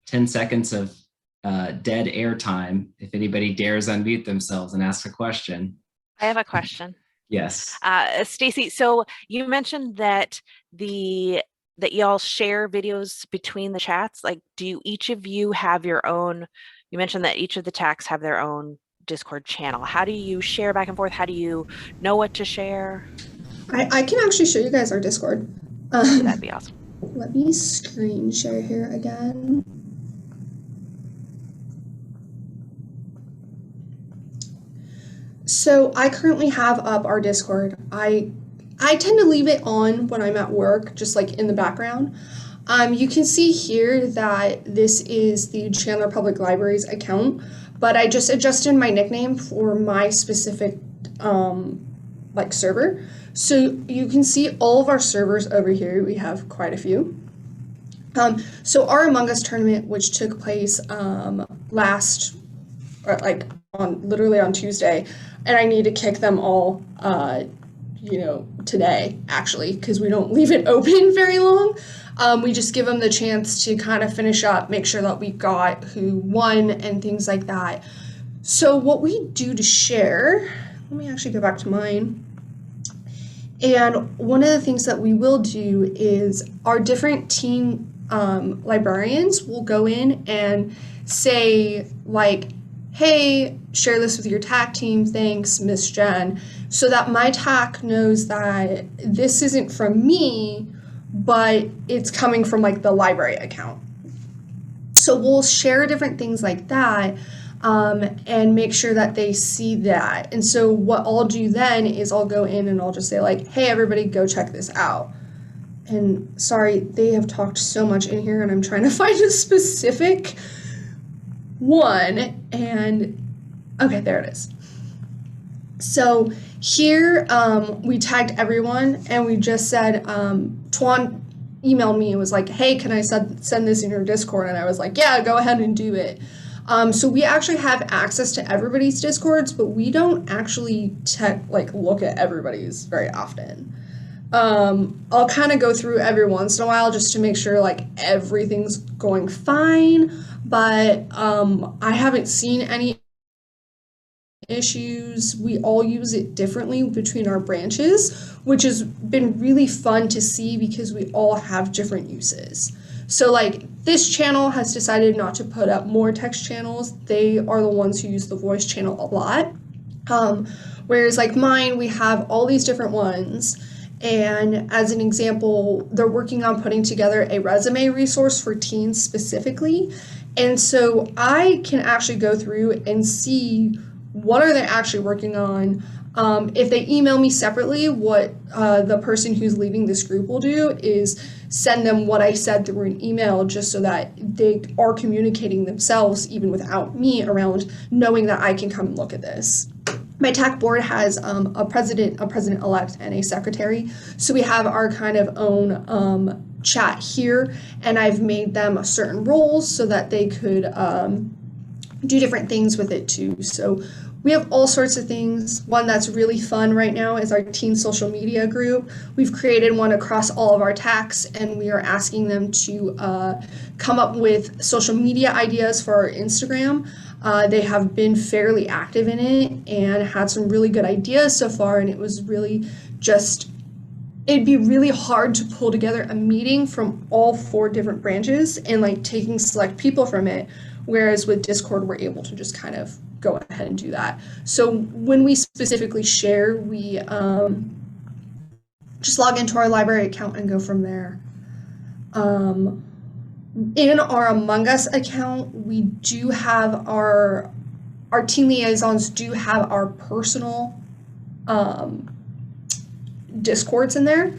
10 seconds of dead air time if anybody dares unmute themselves and ask a question. I have a question. Yes. Stacy, so you mentioned that y'all share videos between the chats. Like, do each of you have your own? You mentioned that each of the TACs have their own Discord channel. How do you share back and forth? How do you know what to share? I can actually show you guys our Discord. That'd be awesome. let me screen share here again. So I currently have up our Discord. I tend to leave it on when I'm at work, just like in the background. You can see here that this is the Chandler Public Library's account, but I just adjusted my nickname for my specific like server. So you can see all of our servers over here. We have quite a few. So our Among Us tournament, which took place literally on Tuesday, and I need to kick them all, today actually, because we don't leave it open very long. We just give them the chance to kind of finish up, make sure that we got who won and things like that. So what we do to share, let me actually go back to mine. And one of the things that we will do is our different team librarians will go in and say like, hey, share this with your TAC team, thanks, Miss Jen, so that my TAC knows that this isn't from me, but it's coming from like the library account. So we'll share different things like that and make sure that they see that. And so what I'll do then is I'll go in and I'll just say like, hey, everybody go check this out. And sorry, they have talked so much in here and I'm trying to find a specific one, and okay, there it is. So here we tagged everyone and we just said, Tuan emailed me and was like, hey, can I send this in your Discord? And I was like, yeah, go ahead and do it. So we actually have access to everybody's Discords, but we don't actually look at everybody's very often. I'll kind of go through every once in a while just to make sure like everything's going fine, but I haven't seen any issues. We all use it differently between our branches, which has been really fun to see because we all have different uses. So like this channel has decided not to put up more text channels. They are the ones who use the voice channel a lot. Whereas like mine, we have all these different ones. And as an example, they're working on putting together a resume resource for teens specifically. And so I can actually go through and see what are they actually working on. If they email me separately, what the person who's leading this group will do is send them what I said through an email just so that they are communicating themselves even without me around, knowing that I can come and look at this. My TAC board has a president-elect, and a secretary. So we have our kind of own chat here, and I've made them certain roles so that they could do different things with it too. So we have all sorts of things. One that's really fun right now is our teen social media group. We've created one across all of our TACs, and we are asking them to come up with social media ideas for our Instagram. They have been fairly active in it and had some really good ideas so far, and it was really just, it'd be really hard to pull together a meeting from all 4 different branches and like taking select people from it, whereas with Discord we're able to just kind of go ahead and do that. So when we specifically share, we just log into our library account and go from there. In our Among Us account, we do have our teen liaisons do have our personal Discords in there,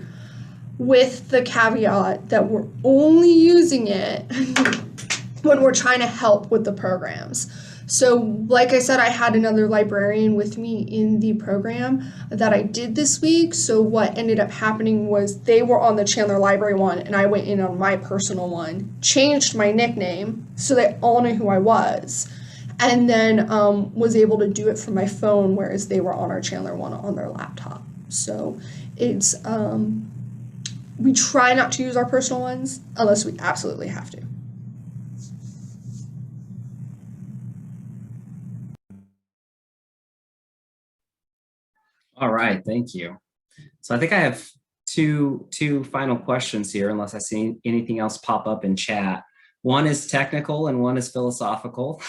with the caveat that we're only using it when we're trying to help with the programs. So like I said, I had another librarian with me in the program that I did this week. So what ended up happening was they were on the Chandler Library one and I went in on my personal one, changed my nickname so they all knew who I was, and then was able to do it from my phone, whereas they were on our Chandler one on their laptop. So it's, we try not to use our personal ones unless we absolutely have to. All right, thank you. So I think I have two final questions here, unless I see anything else pop up in chat. One is technical and one is philosophical.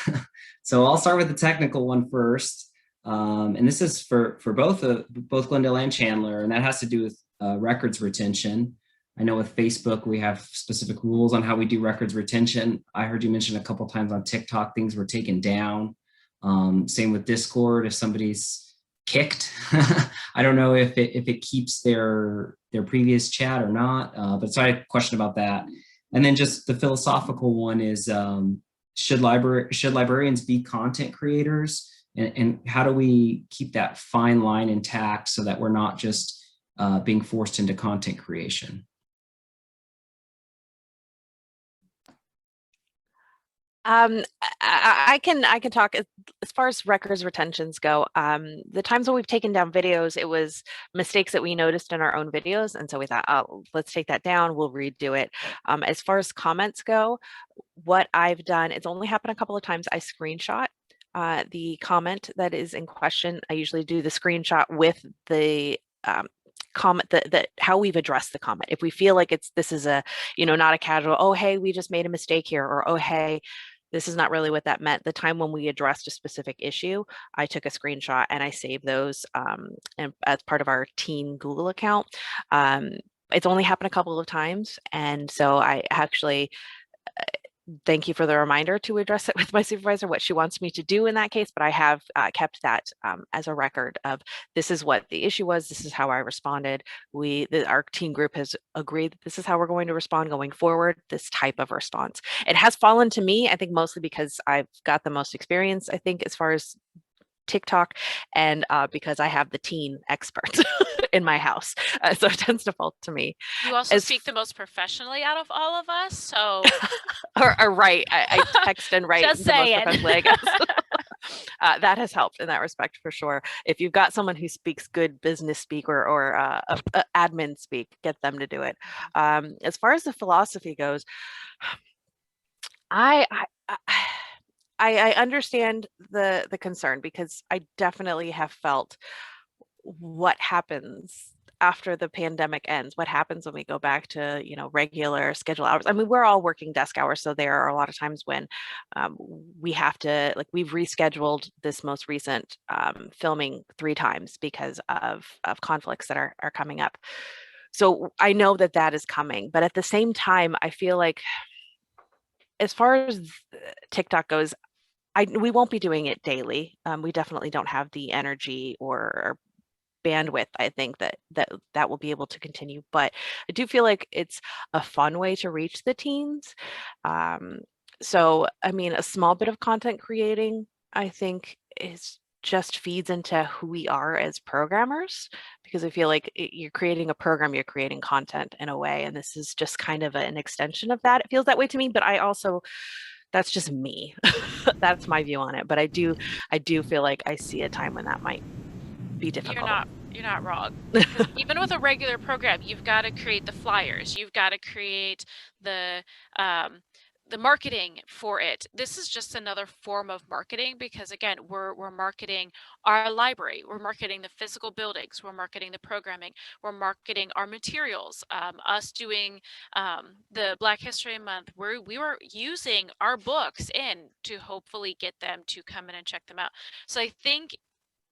So I'll start with the technical one first. And this is for both Glendale and Chandler, and that has to do with records retention. I know with Facebook, we have specific rules on how we do records retention. I heard you mention a couple times on TikTok, things were taken down. Same with Discord, if somebody's kicked, I don't know if it keeps their previous chat or not, but so I had a question about that. And then just the philosophical one is, should librarians be content creators? And how do we keep that fine line intact so that we're not just being forced into content creation? I can talk as far as records retentions go. The times when we've taken down videos, it was mistakes that we noticed in our own videos, and so we thought, oh, let's take that down, we'll redo it. As far as comments go, what I've done, it's only happened a couple of times. I screenshot the comment that is in question. I usually do the screenshot with the comment that how we've addressed the comment. If we feel like this is a, not a casual, oh hey, we just made a mistake here, or oh hey, this is not really what that meant. The time when we addressed a specific issue, I took a screenshot and I saved those and as part of our teen Google account. It's only happened a couple of times, and so I actually thank you for the reminder to address it with my supervisor, what she wants me to do in that case, but I have kept that as a record of this is what the issue was, this is how I responded. Our team group has agreed that this is how we're going to respond going forward, this type of response. It has fallen to me, I think mostly because I've got the most experience, I think, as far as TikTok, and because I have the teen expert in my house, so it tends to fall to me. You also speak the most professionally out of all of us, so or write. I text and write just the most saying. professionally, I guess. That has helped in that respect for sure. If you've got someone who speaks good business speak or admin speak, get them to do it. As far as the philosophy goes, I understand the concern, because I definitely have felt what happens after the pandemic ends, what happens when we go back to, regular schedule hours. I mean, we're all working desk hours, so there are a lot of times when we have to, like, we've rescheduled this most recent filming 3 times because of conflicts that are coming up. So I know that is coming, but at the same time, I feel like as far as TikTok goes, we won't be doing it daily. We definitely don't have the energy or bandwidth, I think, that will be able to continue. But I do feel like it's a fun way to reach the teens. So, I mean, a small bit of content creating, I think, just feeds into who we are as programmers, because I feel like you're creating a program, you're creating content in a way, and this is just kind of an extension of that. It feels that way to me, but I also, that's just me. That's my view on it. But I do feel like I see a time when that might be difficult. You're not wrong. Even with a regular program, you've got to create the flyers. You've got to create the marketing for it. This is just another form of marketing, because again, we're marketing our library, we're marketing the physical buildings, we're marketing the programming, we're marketing our materials. Us doing the Black History Month, we were using our books in to hopefully get them to come in and check them out. So I think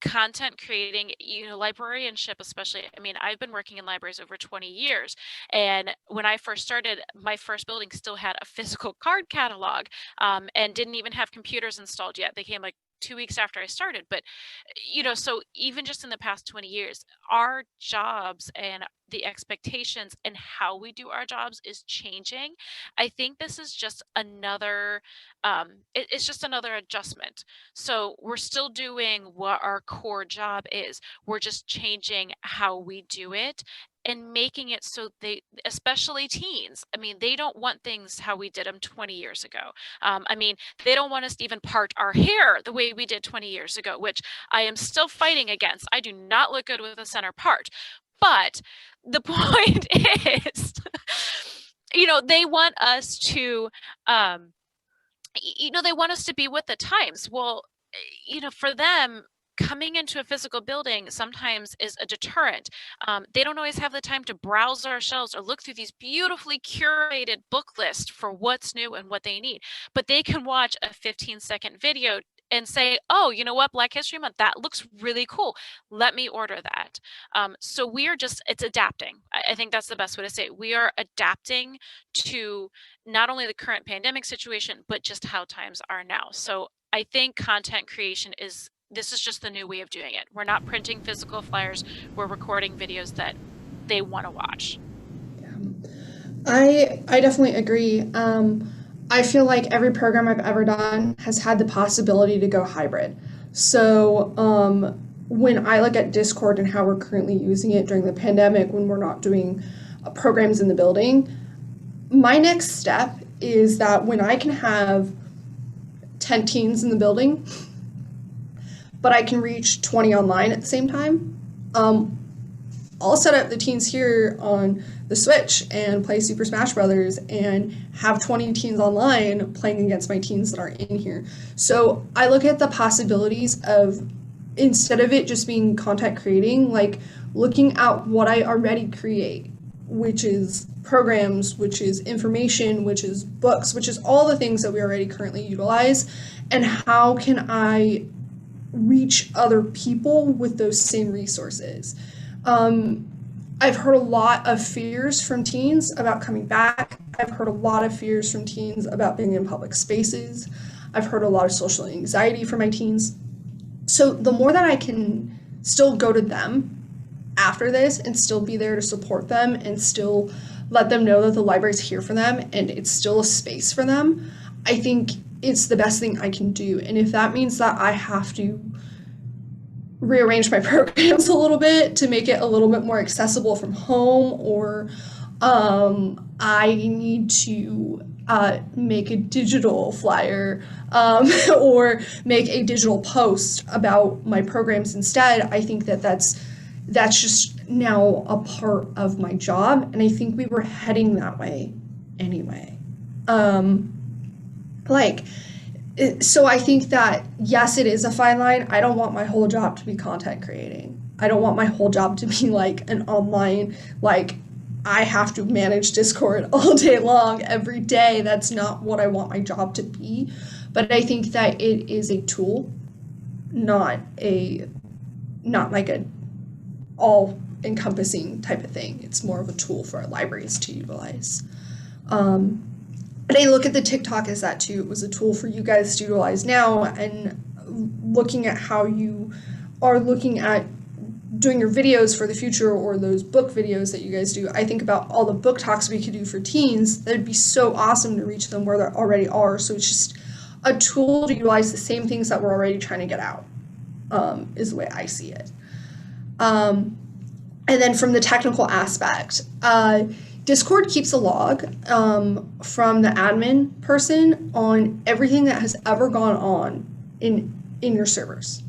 content creating, librarianship especially, I mean, I've been working in libraries over 20 years, and when I first started, my first building still had a physical card catalog and didn't even have computers installed yet. They came like 2 weeks after I started. But so even just in the past 20 years, our jobs and the expectations and how we do our jobs is changing. I think this is just another it's just another adjustment. So we're still doing what our core job is, we're just changing how we do it and making it so they, especially teens, I mean, they don't want things how we did them 20 years ago. I mean, they don't want us to even part our hair the way we did 20 years ago, which I am still fighting against. I do not look good with a center part. But the point is, they want us to, they want us to be with the times. Well, for them, coming into a physical building sometimes is a deterrent. They don't always have the time to browse our shelves or look through these beautifully curated book lists for what's new and what they need. But they can watch a 15-second video and say, oh, you know what, Black History Month, that looks really cool. Let me order that. So we are just, it's adapting. I think that's the best way to say it. We are adapting to not only the current pandemic situation, but just how times are now. So I think content creation this is just the new way of doing it. We're not printing physical flyers, we're recording videos that they want to watch. I definitely agree. I feel like every program I've ever done has had the possibility to go hybrid. So when I look at Discord and how we're currently using it during the pandemic, when we're not doing programs in the building, my next step is that when I can have 10 teens in the building, but I can reach 20 online at the same time, I'll set up the teens here on the Switch and play Super Smash Brothers and have 20 teens online playing against my teens that are in here. So I look at the possibilities of, instead of it just being content creating, like looking at what I already create, which is programs, which is information, which is books, which is all the things that we already currently utilize, and how can I reach other people with those same resources. I've heard a lot of fears from teens about coming back. I've heard a lot of fears from teens about being in public spaces. I've heard a lot of social anxiety from my teens. So the more that I can still go to them after this and still be there to support them and still let them know that the library's here for them and it's still a space for them, I think it's the best thing I can do. And if that means that I have to rearrange my programs a little bit to make it a little bit more accessible from home, or I need to make a digital flyer or make a digital post about my programs instead, I think that that's just now a part of my job, and I think we were heading that way anyway. So I think that, yes, it is a fine line. I don't want my whole job to be content creating. I don't want my whole job to be like an online, like I have to manage Discord all day long, every day. That's not what I want my job to be. But I think that it is a tool, not like a all-encompassing type of thing. It's more of a tool for our libraries to utilize. And I look at the TikTok as that too. It was a tool for you guys to utilize now, and looking at how you are looking at doing your videos for the future, or those book videos that you guys do. I think about all the book talks we could do for teens. That'd be so awesome to reach them where they already are. So it's just a tool to utilize the same things that we're already trying to get out, is the way I see it. And then from the technical aspect, Discord keeps a log from the admin person on everything that has ever gone on in your servers.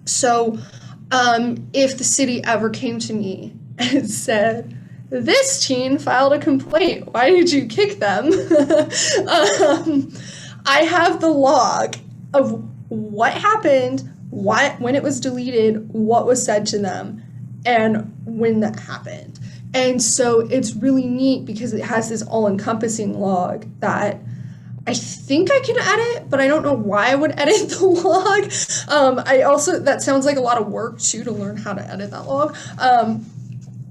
So if the city ever came to me and said, this teen filed a complaint, why did you kick them? I have the log of what happened, when it was deleted, what was said to them, and when that happened. And so it's really neat because it has this all-encompassing log that I think I can edit, but I don't know why I would edit the log. That sounds like a lot of work too, to learn how to edit that log.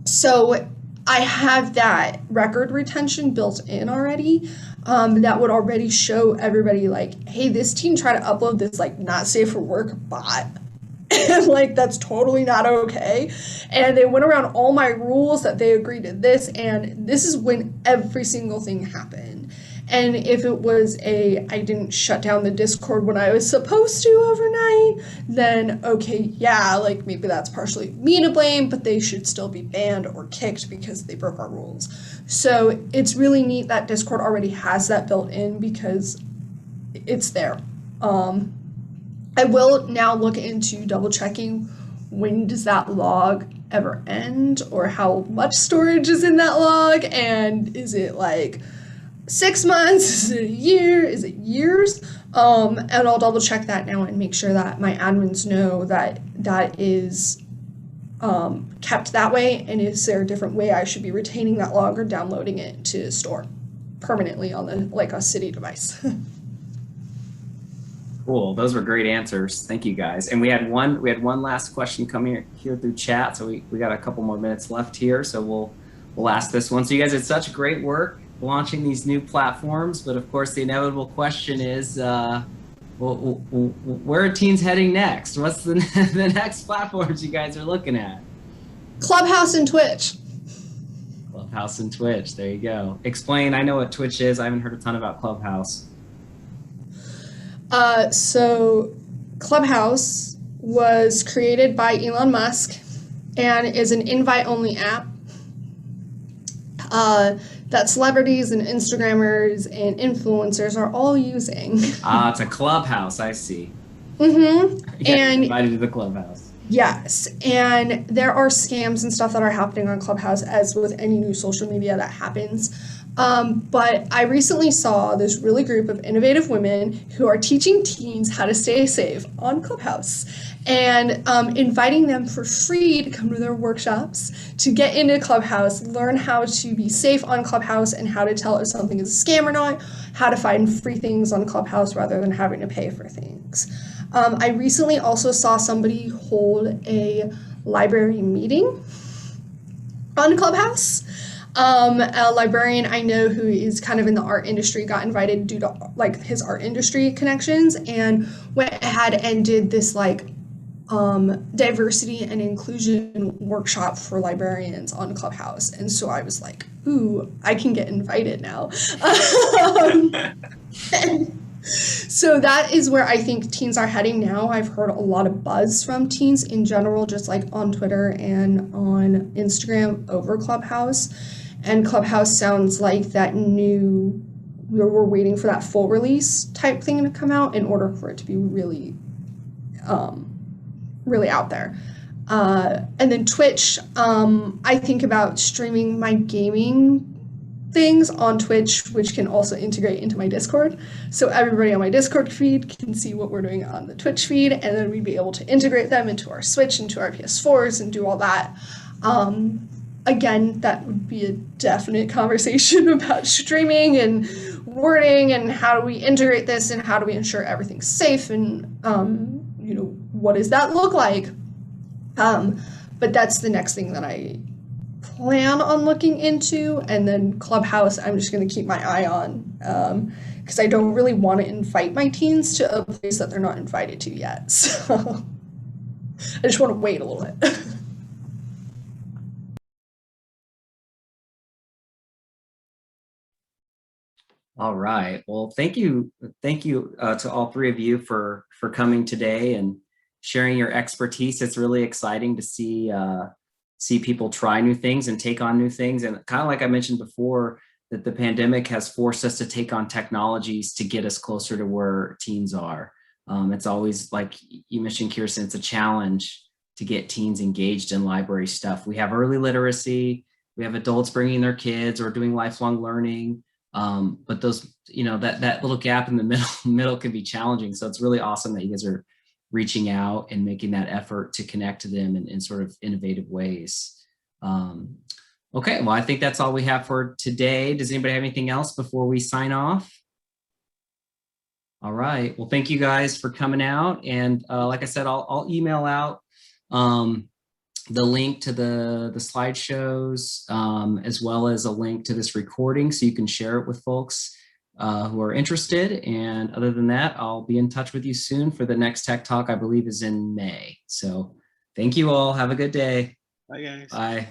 So I have that record retention built in already. That would already show everybody like, hey, this teen tried to upload this like not safe for work bot. And like, that's totally not okay. And they went around all my rules that they agreed to this, and this is when every single thing happened. And if it was I didn't shut down the Discord when I was supposed to overnight, then okay, yeah, like maybe that's partially me to blame, but they should still be banned or kicked because they broke our rules. So it's really neat that Discord already has that built in because it's there. I will now look into double checking when does that log ever end, or how much storage is in that log, and is it like 6 months, is it a year, is it years? And I'll double check that now and make sure that my admins know that that is kept that way, and is there a different way I should be retaining that log or downloading it to store permanently on a city device. Cool. Those were great answers. Thank you guys. And we had one last question coming here through chat. So we got a couple more minutes left here. So we'll ask this one. So you guys did such great work launching these new platforms, but of course the inevitable question is, where are teens heading next? What's the next platforms you guys are looking at? Clubhouse and Twitch. Clubhouse and Twitch. There you go. Explain. I know what Twitch is. I haven't heard a ton about Clubhouse. So Clubhouse was created by Elon Musk and is an invite-only app that celebrities and Instagrammers and influencers are all using. It's a Clubhouse. I see. Mm-hmm. And invited to the Clubhouse. Yes, and there are scams and stuff that are happening on Clubhouse, as with any new social media that happens. But I recently saw this really group of innovative women who are teaching teens how to stay safe on Clubhouse and inviting them for free to come to their workshops, to get into Clubhouse, learn how to be safe on Clubhouse and how to tell if something is a scam or not, how to find free things on Clubhouse rather than having to pay for things. I recently also saw somebody hold a library meeting on Clubhouse. A librarian I know who is kind of in the art industry got invited due to like his art industry connections and went ahead and did this like diversity and inclusion workshop for librarians on Clubhouse. And so I was like, ooh, I can get invited now. So that is where I think teens are heading now. I've heard a lot of buzz from teens in general, just like on Twitter and on Instagram over Clubhouse. And Clubhouse sounds like that new, we're waiting for that full release type thing to come out in order for it to be really, really out there. And then Twitch, I think about streaming my gaming things on Twitch, which can also integrate into my Discord. So everybody on my Discord feed can see what we're doing on the Twitch feed, and then we'd be able to integrate them into our Switch, into our PS4s, and do all that. Again, that would be a definite conversation about streaming and wording and how do we integrate this and how do we ensure everything's safe and, you know, what does that look like? But that's the next thing that I plan on looking into. And then Clubhouse, I'm just going to keep my eye on because I don't really want to invite my teens to a place that they're not invited to yet. So I just want to wait a little bit. All right. Well, thank you to all three of you for coming today and sharing your expertise. It's really exciting to see people try new things and take on new things. And kind of like I mentioned before, that the pandemic has forced us to take on technologies to get us closer to where teens are. It's always, like you mentioned, Kirsten, it's a challenge to get teens engaged in library stuff. We have early literacy, we have adults bringing their kids or doing lifelong learning. But those, you know, that little gap in the middle can be challenging. So it's really awesome that you guys are reaching out and making that effort to connect to them in sort of innovative ways. Okay, well, I think that's all we have for today. Does anybody have anything else before we sign off? All right, well, thank you guys for coming out. And like I said, I'll email out the link to the slideshows, as well as a link to this recording so you can share it with folks who are interested. And other than that, I'll be in touch with you soon for the next Tech Talk, I believe is in May. So thank you all. Have a good day. Bye, guys. Bye.